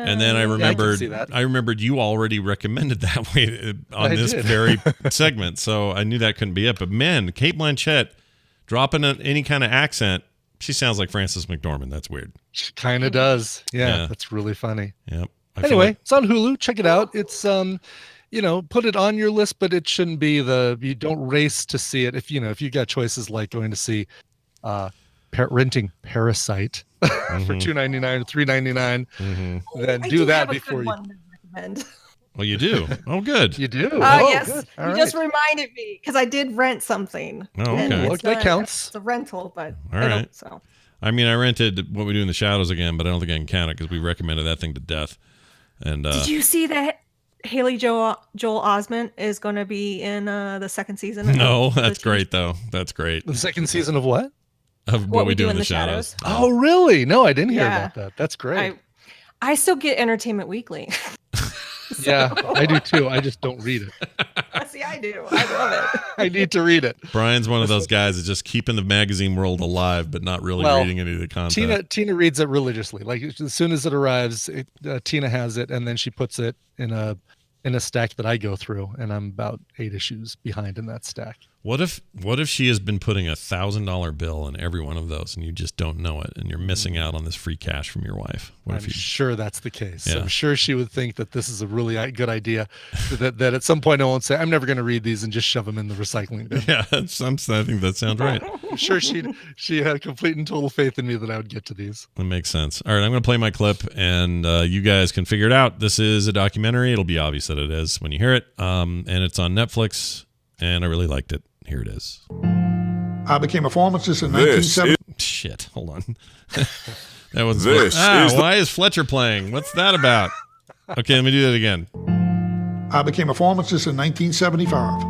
And then I remembered you already recommended that way on this very segment, so I knew that couldn't be it. But man, Cate Blanchett dropping any kind of accent, she sounds like Frances McDormand. That's weird.
She kind of does. Yeah, that's really funny.
Yep.
Anyway, it's on Hulu. Check it out. It's put it on your list, but it shouldn't be you don't race to see it. If you got choices like going to see renting Parasite for $2.99 or $3.99, then do that before you.
Well, you do. Oh, good.
You do.
Yes.
Good.
You just reminded me because I did rent something.
Oh, okay.
Look, that counts.
It's a rental, but
all right. So. I mean, I rented What We Do in the Shadows again, but I don't think I can count it because we recommended that thing to death. And
did you see that Haley Joel Osment is going to be in the second season?
No, that's great though. That's great.
The second season of what?
Of What We Do in the Shadows.
Oh, really? No, I didn't hear about that. That's great.
I still get Entertainment Weekly.
Yeah, I do too. I just don't read it.
See, I I do. I love it.
I need to read it.
Brian's one of those guys that's just keeping the magazine world alive, but not really reading any of the content.
Tina reads it religiously. Like as soon as it arrives, Tina has it, and then she puts it in a stack that I go through, and I'm about 8 issues behind in that stack.
What if she has been putting $1,000 bill in every one of those, and you just don't know it, and you're missing out on this free cash from your wife?
I'm sure that's the case.
Yeah.
I'm sure she would think that this is a really good idea. that at some point I won't say, I'm never going to read these and just shove them in the recycling bin.
Yeah, I think that sounds right.
I'm sure she had complete and total faith in me that I would get to these.
That makes sense. All right, I'm going to play my clip, and you guys can figure it out. This is a documentary. It'll be obvious that it is when you hear it, and it's on Netflix, and I really liked it. Here it is.
I became a pharmacist in 1970.
Shit, hold on. That was why is Fletcher playing? What's that about? Okay, let me do that again.
I became a pharmacist in 1975.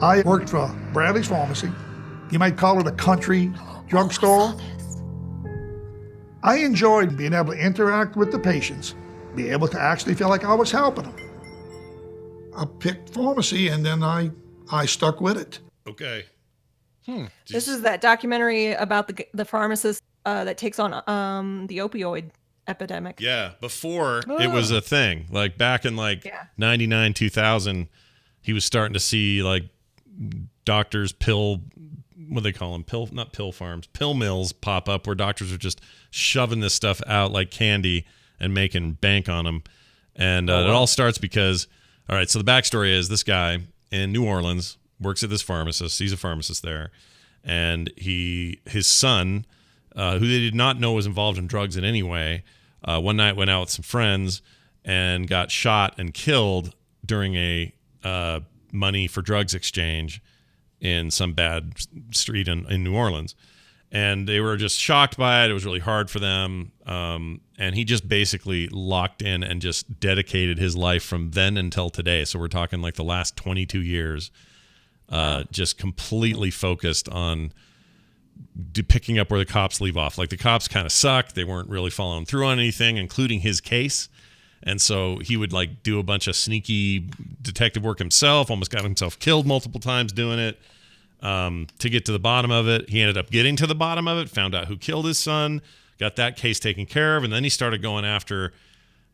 I worked for Bradley's Pharmacy. You might call it a country drugstore. I enjoyed being able to interact with the patients, be able to actually feel like I was helping them. I picked pharmacy, and then I stuck with it.
Okay.
This is that documentary about the pharmacist that takes on the opioid epidemic.
Yeah, before it was a thing. Like back in 99, 2000, he was starting to see like doctors what do they call them? Not pill farms, pill mills pop up where doctors are just shoving this stuff out like candy and making bank on them. And it all starts because, all right, so the backstory is this guy in New Orleans works at this pharmacist. He's a pharmacist there. And his son, who they did not know was involved in drugs in any way, one night went out with some friends and got shot and killed during a money for drugs exchange in some bad street in New Orleans. And they were just shocked by it. It was really hard for them. And he just basically locked in and just dedicated his life from then until today. So we're talking like the last 22 years, just completely focused on picking up where the cops leave off. Like the cops kind of sucked. They weren't really following through on anything, including his case. And so he would like do a bunch of sneaky detective work himself, almost got himself killed multiple times doing it. To get to the bottom of it. He ended up getting to the bottom of it, found out who killed his son, got that case taken care of, and then he started going after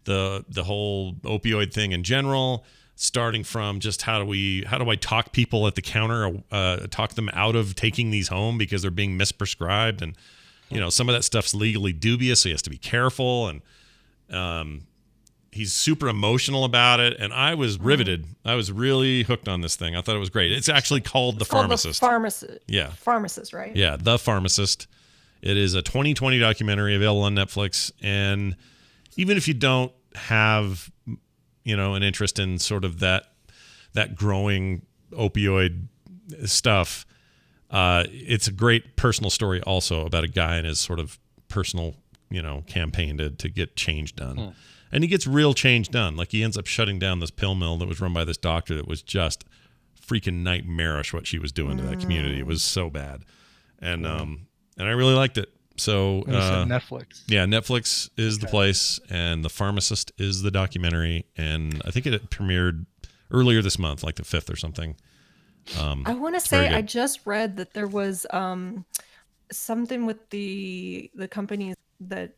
the whole opioid thing in general, starting from just how do I talk people at the counter, talk them out of taking these home because they're being misprescribed, and some of that stuff's legally dubious, so he has to be careful, and he's super emotional about it, and I was riveted. I was really hooked on this thing. I thought it was great. It's actually called The Pharmacist. Yeah.
Pharmacist, right?
Yeah, The Pharmacist. It is a 2020 documentary available on Netflix, and even if you don't have, an interest in sort of that growing opioid stuff, it's a great personal story also about a guy and his sort of personal, campaign to get change done. And he gets real change done. Like he ends up shutting down this pill mill that was run by this doctor that was just freaking nightmarish what she was doing to that community. It was so bad. And I really liked it. So
Netflix.
Yeah, Netflix is the place, and The Pharmacist is the documentary. And I think it premiered earlier this month, like the 5th or something.
I want to say I just read that there was something with the companies that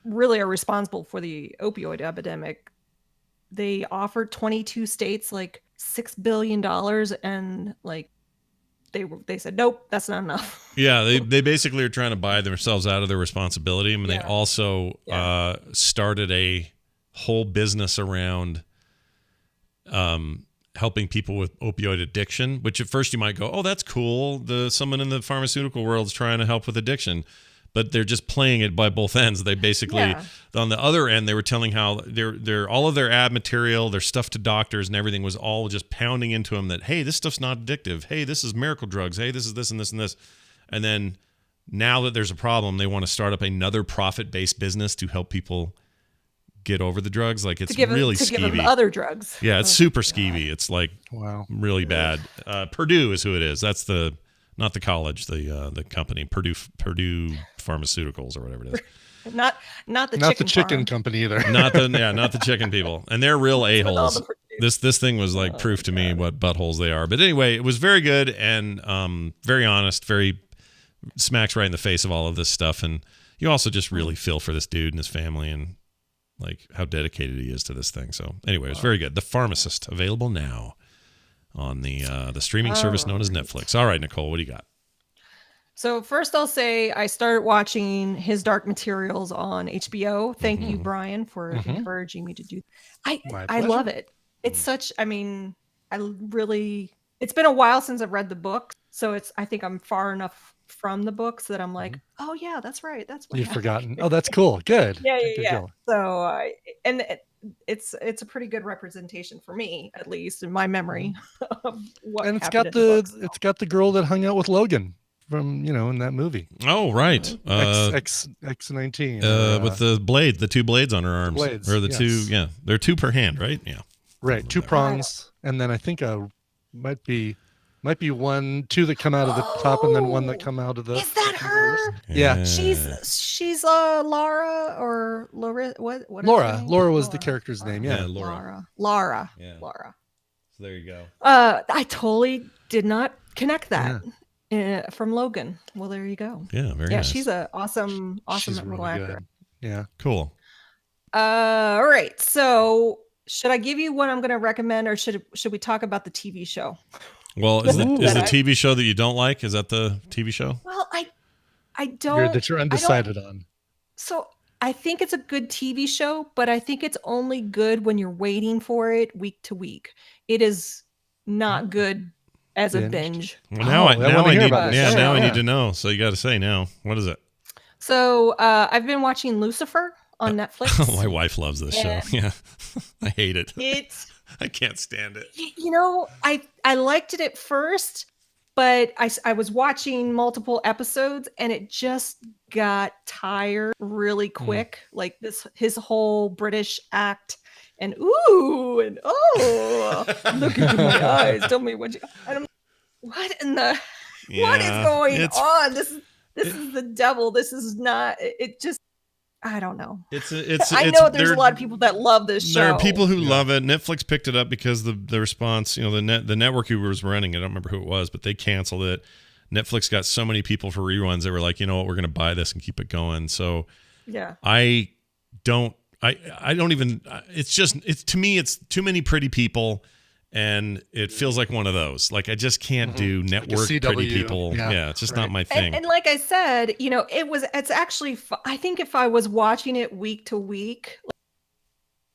really are responsible for the opioid epidemic. They offered 22 states like $6 billion, and like they said nope, that's not enough.
Yeah, they basically are trying to buy themselves out of their responsibility. I mean, they also started a whole business around helping people with opioid addiction, which at first you might go, oh, that's cool. Someone in the pharmaceutical world is trying to help with addiction. But they're just playing it by both ends. They basically, on the other end, they were telling how they're all of their ad material, their stuff to doctors and everything was all just pounding into them that, hey, this stuff's not addictive. Hey, this is miracle drugs. Hey, this is this and this and this. And then now that there's a problem, they want to start up another profit-based business to help people get over the drugs. Like it's really skeevy.
Give them other drugs.
Yeah, it's super skeevy. It's like really bad. Purdue is who it is. That's not the college, the company, Purdue Pharmaceuticals or whatever it is.
Not the chicken
chicken company either.
Not the chicken people, and they're real a-holes. This thing was like proof to me what buttholes they are. But anyway, it was very good and very honest, very smacks right in the face of all of this stuff. And you also just really feel for this dude and his family and like how dedicated he is to this thing. So anyway, it was very good. The Pharmacist, available now on the streaming service known as Netflix. All right, Nicole, what do you got?
So first I'll say I started watching His Dark Materials on HBO. Thank you, Brian, for encouraging me to do. I love it. It's such, I mean, it's been a while since I've read the book. So I think I'm far enough from the books that I'm like, oh yeah, that's right. That's what
You've
happened.
forgotten. Oh, that's cool. Good.
Yeah. So it's a pretty good representation for me, at least in my memory of what
And it's
happened
got
in the books.
it's got the girl that hung out with Logan from, in that movie.
Oh, right.
X-19.
With the two blades on her arms.
Blades,
or the two, they're two per hand, right? Yeah.
Right, two prongs, and then I think might be two that come out of the top, and then one that come out of the.
Is that her?
Yeah.
She's Lara or Laura. What? Is her
Laura.
name?
Laura was the character's name. Yeah.
Lara.
Yeah.
Laura.
So there you go.
I totally did not connect that from Logan. Well, there you go.
Yeah, very nice.
She's an awesome
She's
little
really
actor.
good. Yeah.
Cool.
All right. So should I give you what I'm going to recommend, or should we talk about the TV show?
Well, is the TV show that you don't like? Is that the TV show?
Well, I don't.
You're undecided on.
So I think it's a good TV show, but I think it's only good when you're waiting for it week to week. It is not good as a binge.
Well, now I need to know. So you got to say now. What is it?
So I've been watching Lucifer on Netflix.
My wife loves this show. Yeah, I hate it. I can't stand it.
I liked it at first, but I was watching multiple episodes and it just got tired really quick. Like his whole British act and ooh and oh, look into my eyes, tell me what you. And I'm, what in the what is going on? This is the devil. This is not. It just. I don't know. I know there's a lot of people that love this show.
There are people who love it. Netflix picked it up because the response, the network who was running it, I don't remember who it was, but they canceled it. Netflix got so many people for reruns. They were like, you know what, we're going to buy this and keep it going. So
yeah,
I don't even, to me, it's too many pretty people. And it feels like one of those. Like I just can't do network pretty people. Yeah, it's just not my thing.
And like I said, it's actually. I think if I was watching it week to week,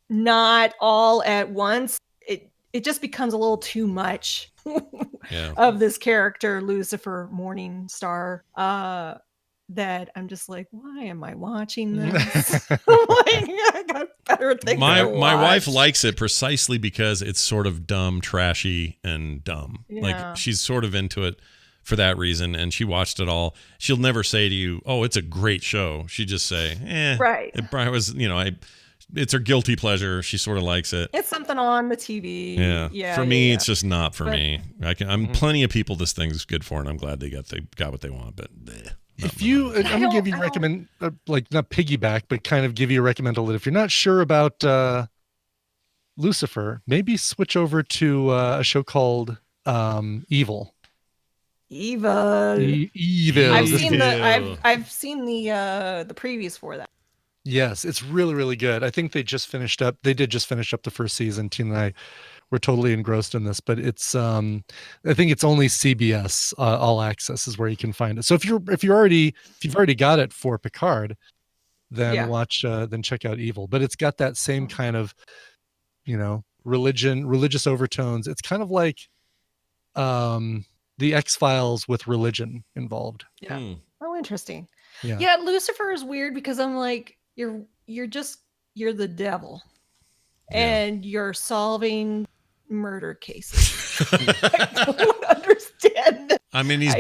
not all at once, it just becomes a little too much of this character, Lucifer Morningstar. That I'm just like, why am I watching this? I got better things.
My wife likes it precisely because it's sort of dumb, trashy, and dumb.
Yeah.
Like she's sort of into it for that reason, and she watched it all. She'll never say to you, "Oh, it's a great show." She just say,
right.
It was, it's her guilty pleasure. She sort of likes it.
It's something on the TV.
Yeah. For me, it's just not for me. I'm plenty of people this thing's good for, and I'm glad they got what they want. But
I'm gonna give you recommend like not piggyback, but kind of give you a recommendal that if you're not sure about Lucifer, maybe switch over to a show called Evil.
Evil. I've seen the previews for that.
Yes, it's really, really good. I think they did just finish up the first season. Tina and I were totally engrossed in this, but it's I think it's only CBS All Access is where you can find it. So if you've already got it for Picard, then then check out Evil. But it's got that same kind of religious overtones. It's kind of like the X-Files with religion involved.
Yeah. Oh, interesting.
Yeah.
Lucifer is weird because I'm like, you're the devil and you're solving murder cases. I don't understand.
I mean, he's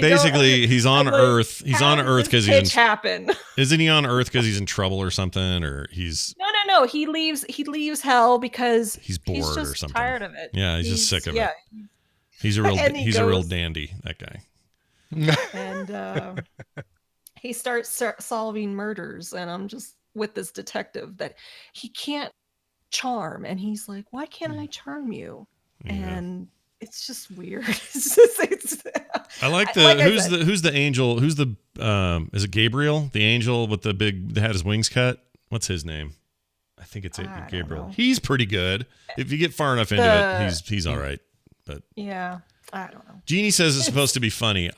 on Earth. He's on Earth because isn't he on Earth because he's in trouble or something, or he's
no. He leaves hell because
he's bored
just
or something.
Tired of it.
Yeah, he's just sick of it. He's a real dandy, that guy.
And he starts solving murders, and I'm just with this detective that he can't charm, and he's like, why can't I charm you?
Yeah.
And it's just weird.
I like who's the angel? Who's the is it Gabriel? The angel with that had his wings cut? What's his name? I think it's Gabriel. He's pretty good. If you get far enough into it, he's all right. But
yeah, I don't know.
Jeannie says it's supposed to be funny.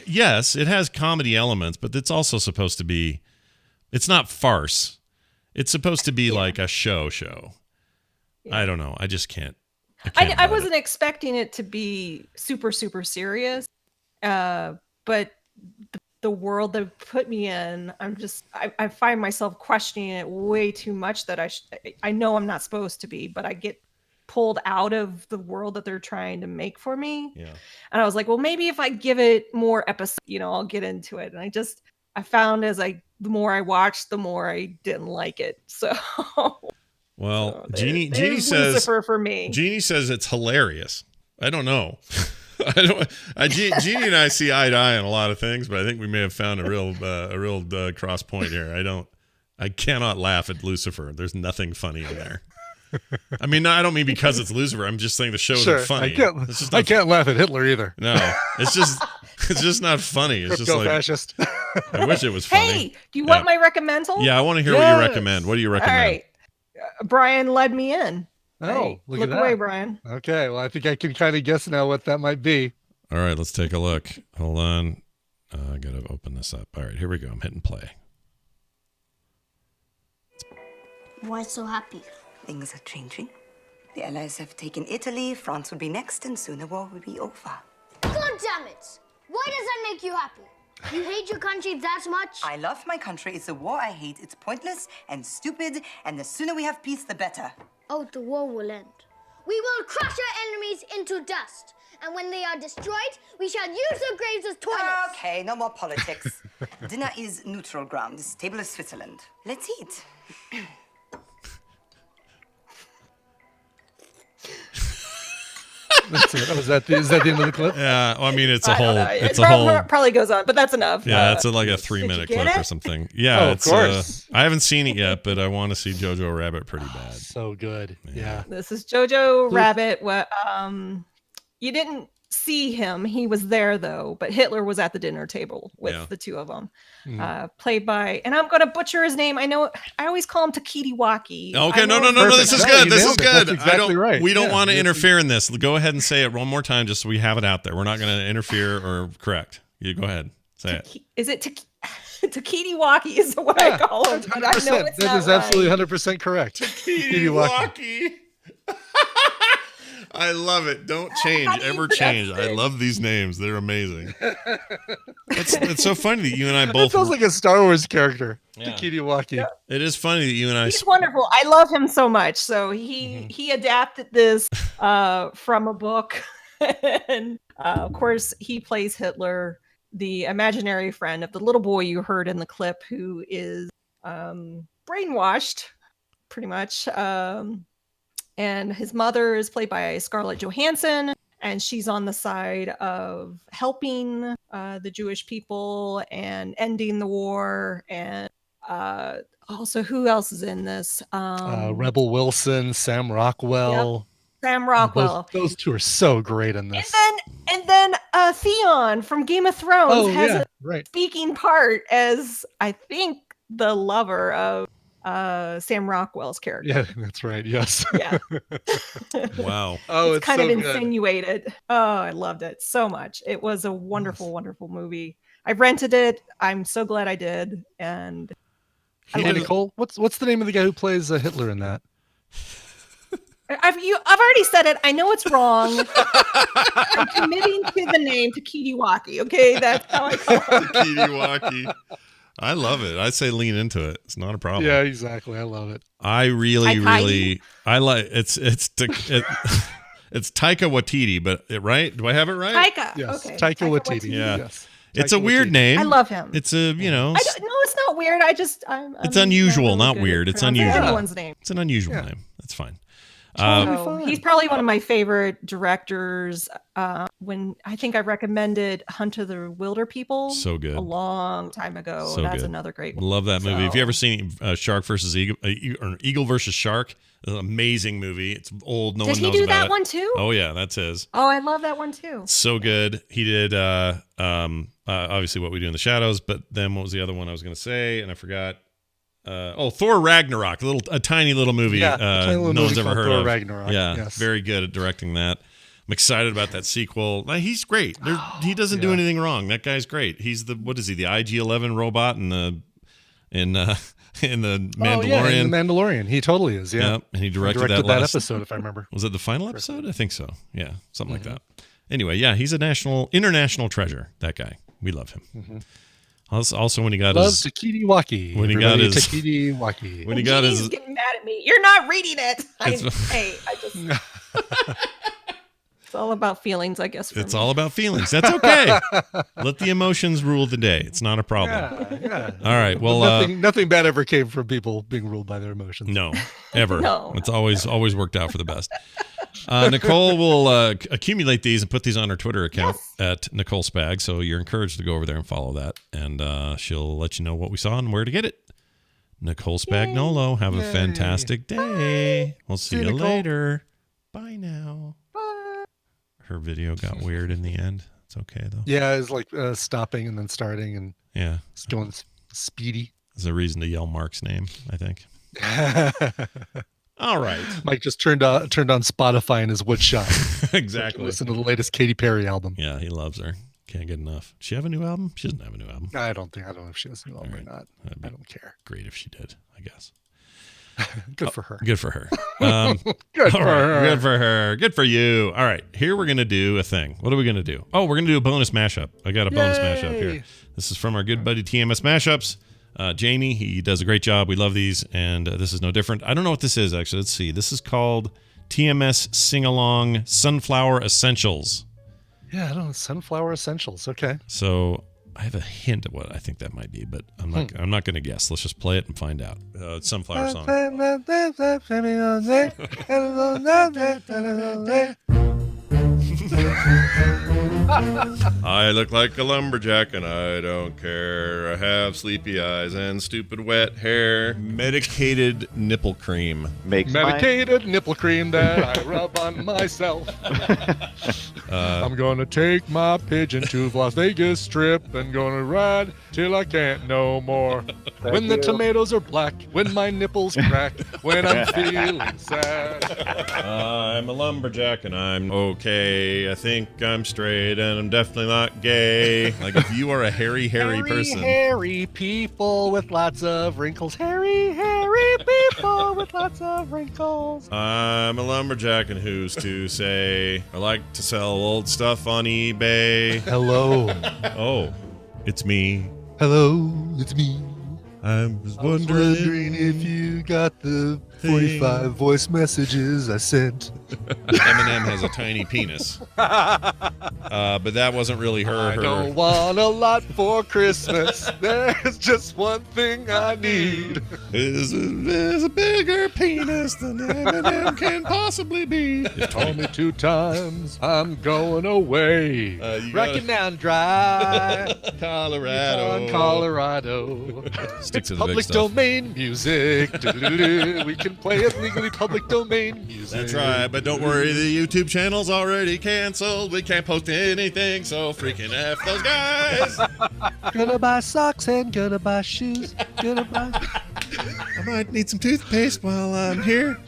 Yes, it has comedy elements, but it's also supposed to be. It's not farce. It's supposed to be like a show. Yeah. I don't know. I just can't.
I wasn't expecting it to be super, super serious, but the world that put me in, I find myself questioning it way too much that I know I'm not supposed to be, but I get pulled out of the world that they're trying to make for me.
Yeah.
And I was like, well, maybe if I give it more episodes, I'll get into it. And I found the more I watched, the more I didn't like it. So.
Well, Jeannie says
Lucifer for me.
Jeannie says it's hilarious. I don't know. Jeannie and I see eye to eye on a lot of things, but I think we may have found a real cross point here. I cannot laugh at Lucifer. There's nothing funny in there. I mean, I don't mean because it's Lucifer. I'm just saying the show isn't funny.
I can't laugh at Hitler either.
No, it's just not funny. It's just like
fascist.
I wish it was funny.
Hey, do you want my recommendal?
Yeah, I want to hear what you recommend. What do you recommend?
All right. Brian led me in.
Oh,
look
at that.
away, Brian.
Okay, well, I think I can kind of guess now what that might be.
All right, let's take a look. Hold on. I got to open this up. All right, here we go. I'm hitting play.
Why so happy? Things are changing. The Allies have taken Italy, France will be next, and soon the war will be over.
God damn it! Why does that make you happy? You hate your country that much?
I love my country. It's a war I hate. It's pointless and stupid, and the sooner we have peace, the better.
Oh, the war will end. We will crush our enemies into dust, and when they are destroyed, we shall use their graves as toilets.
Okay, no more politics. Dinner is neutral ground. This table is Switzerland. Let's eat.
That's it. Is that the end of the clip?
Yeah, well, I mean, it's a whole. It's
probably goes on, but that's enough.
Yeah, it's like a 3-minute clip or something. Yeah,
of course.
I haven't seen it yet, but I want to see Jojo Rabbit pretty bad.
So good. Yeah.
This is Jojo Rabbit. You didn't see him. He was there though, but Hitler was at the dinner table with the two of them. Played by, and I'm going to butcher his name. I know. I always call him Takiti Waki.
Okay, no. This is good. This is good.
That's exactly right.
We don't want to interfere in this. Go ahead and say it one more time, just so we have it out there. We're not going to interfere or correct. You go ahead. Say it.
Is it Takiti Waki? Is what I call him. But I know it's
that is absolutely 100% correct.
Takiti Waki. I love it. Don't change. Ever change. I love these names. They're amazing. It's so funny that you and I both.
It sounds like a Star Wars character.
Yeah.
Takiti Waki. Yeah.
It is funny that you and I.
He's wonderful. I love him so much. So he adapted this from a book, and of course he plays Hitler, the imaginary friend of the little boy you heard in the clip, who is brainwashed, pretty much. And his mother is played by Scarlett Johansson, and she's on the side of helping the Jewish people and ending the war. And also, who else is in this?
Rebel Wilson, Sam Rockwell.
Yep. Sam Rockwell.
Those two are so great in this.
And then Theon from Game of Thrones has a speaking part as, I think, the lover of Sam Rockwell's character.
Yeah, that's right. Yes.
Yeah.
Wow.
Oh,
it's kind
so
of
good.
insinuated. Oh, I loved it so much. It was a wonderful, wonderful movie. I rented it. I'm so glad I did. And
hey, Nicole, what's the name of the guy who plays Hitler in that?
I've already said it. I know it's wrong. I'm committing to the name Takiti Waki. Okay, that's how I call it.
Takiti Waki. I love it. I'd say lean into it. It's not a problem.
Yeah, exactly. I love it.
I really like it's Taika Waititi, but right? Do I have it right?
Taika.
Yes.
Okay.
Taika Waititi.
Yeah.
Yes.
It's a weird name.
I love him.
It's a,
no, it's not weird.
it's unusual, not weird. It's unusual.
Anyone's name.
It's an unusual name. That's fine.
So he's probably one of my favorite directors. When I think I recommended Hunt of the Wilder People,
So good.
a long time ago.
So
That's
good.
another great one.
Love that movie. If you ever seen Shark versus Eagle, or Eagle versus Shark, it's an amazing movie. It's old. No
Did
one
he
knows
do
about
that
it.
one too?
Oh yeah, that's his.
Oh, I love that one too.
So good. He did obviously What We Do in the Shadows, but then what was the other one I was going to say, and I forgot. Thor Ragnarok, a tiny little movie.
Yeah, a tiny little
no
movie
one's ever
called
heard
Thor
of.
Ragnarok,
Yeah,
yes.
very good at directing that. I'm excited about that sequel. He's great. He doesn't do anything wrong. That guy's great. He's the the IG-11 robot in the Mandalorian.
Oh, yeah, in The Mandalorian. He totally is. Yeah,
Yep, and he directed
that
last
episode, if I remember.
Was it the final episode? I think so. Yeah, something like that. Anyway, yeah, he's a international treasure. That guy, we love him.
Mm-hmm.
Also, when he got
Love
his
Takiti Waki.
when he got his
Takiti Waki.
when he got his
getting mad at me. You're not reading it. I just. It's all about feelings, I guess.
It's all about feelings. That's okay. Let the emotions rule the day. It's not a problem.
Yeah.
All right. Well,
nothing bad ever came from people being ruled by their emotions.
No, ever.
No.
It's always worked out for the best. Nicole will accumulate these and put these on her Twitter account at Nicole Spag. So you're encouraged to go over there and follow that, and she'll let you know what we saw and where to get it. Nicole Spagnolo, have a fantastic day. We'll see you later. Bye now. Her video got weird in the end. It's okay though.
Yeah, it's like stopping and then starting, and it's going speedy.
There's a reason to yell Mark's name, I think. All right.
Mike just turned on Spotify in his woodshop.
Exactly.
Listen to the latest Katy Perry album.
Yeah, he loves her. Can't get enough. Does she have a new album? She doesn't have a new album.
I don't know if she has a new album or not. I don't care.
Great if she did, I guess.
Good for her.
Good for her.
Good for her.
Good for her. Good for you. All right. Here we're going to do a thing. What are we going to do? Oh, we're going to do a bonus mashup. I got a bonus mashup here. This is from our good buddy TMS Mashups. Jamie, he does a great job. We love these, and this is no different. I don't know what this is, actually. Let's see. This is called TMS Sing Along Sunflower Essentials.
Yeah, I don't know. Sunflower Essentials. Okay.
So I have a hint of what I think that might be, but I'm not going to guess. Let's just play it and find out. It's Sunflower Song. I look like a lumberjack and I don't care. I have sleepy eyes and stupid wet hair. Medicated nipple cream.
Medicated nipple cream that I rub on myself. I'm gonna take my pigeon to Las Vegas Strip and gonna ride till I can't no more. When the tomatoes are black, when my nipples crack, when I'm feeling sad.
I'm a lumberjack and I'm okay. I think I'm straight and I'm definitely not gay. Like if you are a hairy person.
Hairy people with lots of wrinkles. Hairy people with lots of wrinkles.
I'm a lumberjack and who's to say? I like to sell old stuff on eBay.
Hello.
Oh, it's me.
Hello, it's me.
I was wondering
if you got the 45 voice messages I sent.
Eminem has a tiny penis. But that wasn't really her.
I don't want a lot for Christmas. There's just one thing I need.
Is a bigger penis than Eminem can possibly be.
You told me 2 times I'm going away. Rockin' down dry. Colorado.
Stick to the
public
big stuff.
domain music. We can play it legally. Public domain music.
That's right, but don't worry, the YouTube channel's already canceled. We can't post anything, so freaking F those guys.
Gonna buy socks and gonna buy shoes. Gonna buy.
I might need some toothpaste while I'm here.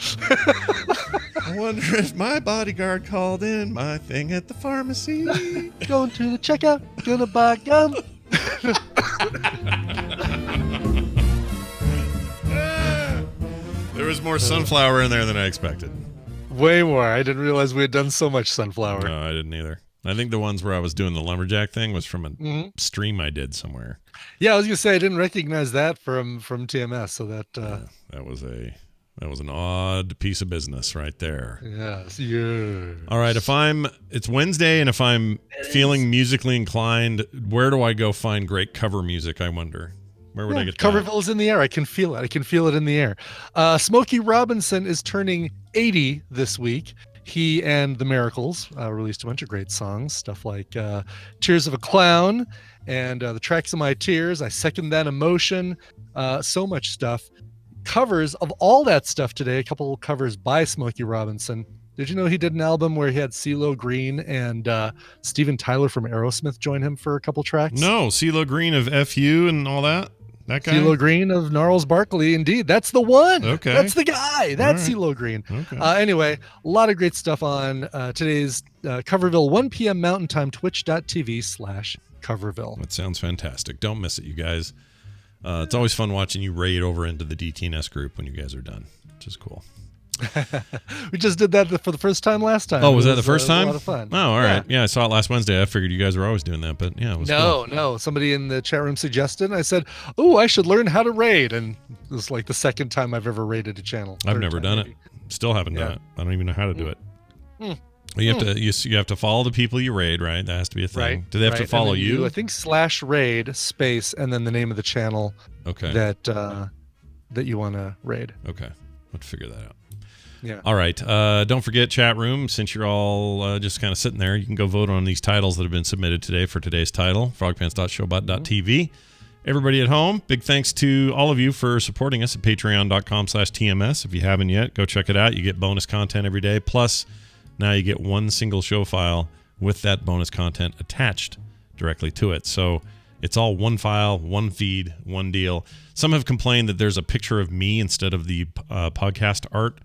I wonder if my bodyguard called in my thing at the pharmacy.
Going to the checkout. Gonna buy gum.
There was more sunflower in there than I expected.
Way more. I didn't realize we had done so much sunflower.
No, I didn't either. I think the ones where I was doing the lumberjack thing was from a stream I did somewhere.
Yeah, I was gonna say I didn't recognize that from TMS. So that
that was an odd piece of business right there.
Yes, yeah.
All right, it's Wednesday, and if I'm feeling musically inclined, where do I go find great cover music? I wonder. Where would I get that?
Coverville is in the air. I can feel it. I can feel it in the air. Smokey Robinson is turning 80 this week. He and the Miracles released a bunch of great songs, stuff like Tears of a Clown and The Tracks of My Tears, I Second That Emotion, so much stuff. Covers of all that stuff today, a couple covers by Smokey Robinson. Did you know he did an album where he had CeeLo Green and Steven Tyler from Aerosmith join him for a couple tracks?
No, CeeLo Green of FU and all that? That guy?
CeeLo Green of Gnarls Barkley, indeed. That's the one.
Okay.
That's the guy. That's
right.
CeeLo Green.
Okay.
Anyway, a lot of great stuff on today's Coverville, 1 p.m. Mountain Time, twitch.tv/Coverville.
That sounds fantastic. Don't miss it, you guys. It's always fun watching you raid over into the DTNS group when you guys are done, which is cool.
We just did that for the first time last time.
Oh, was that the first time?
A lot of fun.
Oh, all right. Yeah, I saw it last Wednesday. I figured you guys were always doing that, but yeah, it was cool.
No. Somebody in the chat room suggested, and I said, "Oh, I should learn how to raid." And it was like the second time I've ever raided a channel.
I've never done it. Still haven't done it. I don't even know how to do it. You have to follow the people you raid, right? That has to be a thing.
Right.
Do they have to follow you?
I think /raid space and then the name of the channel.
Okay.
That you want to raid.
Okay, let's figure that out.
Yeah.
All right. Don't forget, chat room, since you're all just kind of sitting there, you can go vote on these titles that have been submitted today for today's title, frogpants.showbot.tv. Everybody at home, big thanks to all of you for supporting us at patreon.com/TMS. If you haven't yet, go check it out. You get bonus content every day. Plus, now you get one single show file with that bonus content attached directly to it. So it's all one file, one feed, one deal. Some have complained that there's a picture of me instead of the podcast art.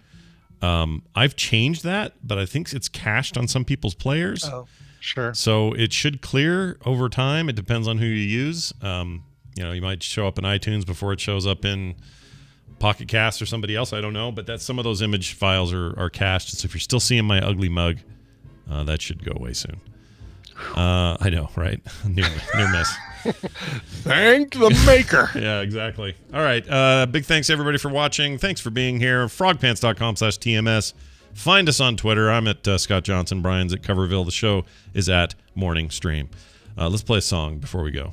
I've changed that, but I think it's cached on some people's players.
Oh, sure.
So it should clear over time. It depends on who you use. You might show up in iTunes before it shows up in Pocket Cast or somebody else. I don't know, but some of those image files are cached. So if you're still seeing my ugly mug, that should go away soon. I know, right? Near miss.
Thank the maker.
Yeah, exactly. All right. Big thanks, everybody, for watching. Thanks for being here. Frogpants.com/TMS. Find us on Twitter. I'm at Scott Johnson. Brian's at Coverville. The show is at Morning Stream. Let's play a song before we go.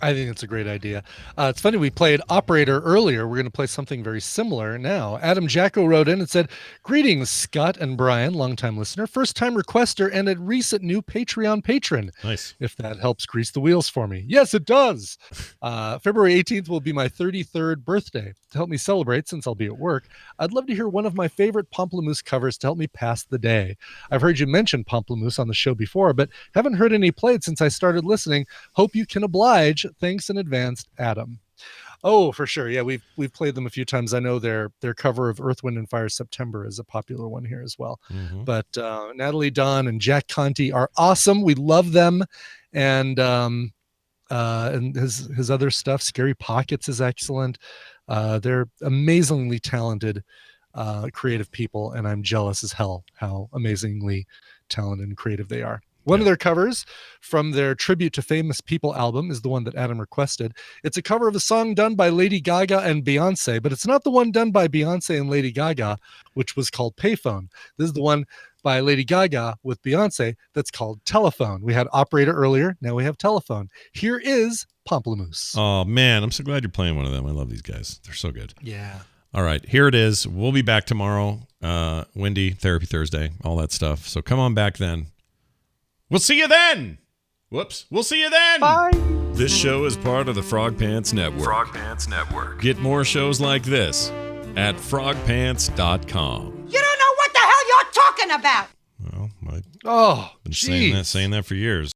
I think it's a great idea. It's funny, we played Operator earlier. We're going to play something very similar now. Adam Jacko wrote in and said, "Greetings, Scott and Brian, longtime listener, first-time requester, and a recent new Patreon patron."
Nice.
If that helps grease the wheels for me. Yes, it does. February 18th will be my 33rd birthday. To help me celebrate, since I'll be at work, I'd love to hear one of my favorite Pomplamoose covers to help me pass the day. I've heard you mention Pomplamoose on the show before, but haven't heard any played since I started listening. Hope you can oblige. Thanks in advance, Adam. Oh, for sure. Yeah, we've played them a few times. I know their cover of Earth, Wind, and Fire September is a popular one here as well.
Mm-hmm.
But Natalie Dawn and Jack Conti are awesome. We love them. And his other stuff, Scary Pockets, is excellent. They're amazingly talented, creative people, and I'm jealous as hell how amazingly talented and creative they are. One of their covers from their Tribute to Famous People album is the one that Adam requested. It's a cover of a song done by Lady Gaga and Beyonce, but it's not the one done by Beyonce and Lady Gaga, which was called Payphone. This is the one by Lady Gaga with Beyonce that's called Telephone. We had Operator earlier. Now we have Telephone. Here is Pomplamoose.
Oh, man. I'm so glad you're playing one of them. I love these guys. They're so good.
Yeah.
All right. Here it is. We'll be back tomorrow. Wendy, Therapy Thursday, all that stuff. So come on back then. We'll see you then. Whoops. We'll see you then.
Bye.
This show is part of the Frog Pants Network.
Frog Pants Network.
Get more shows like this at frogpants.com.
You don't know what the hell you're talking about.
Well, I've
been
saying that for years.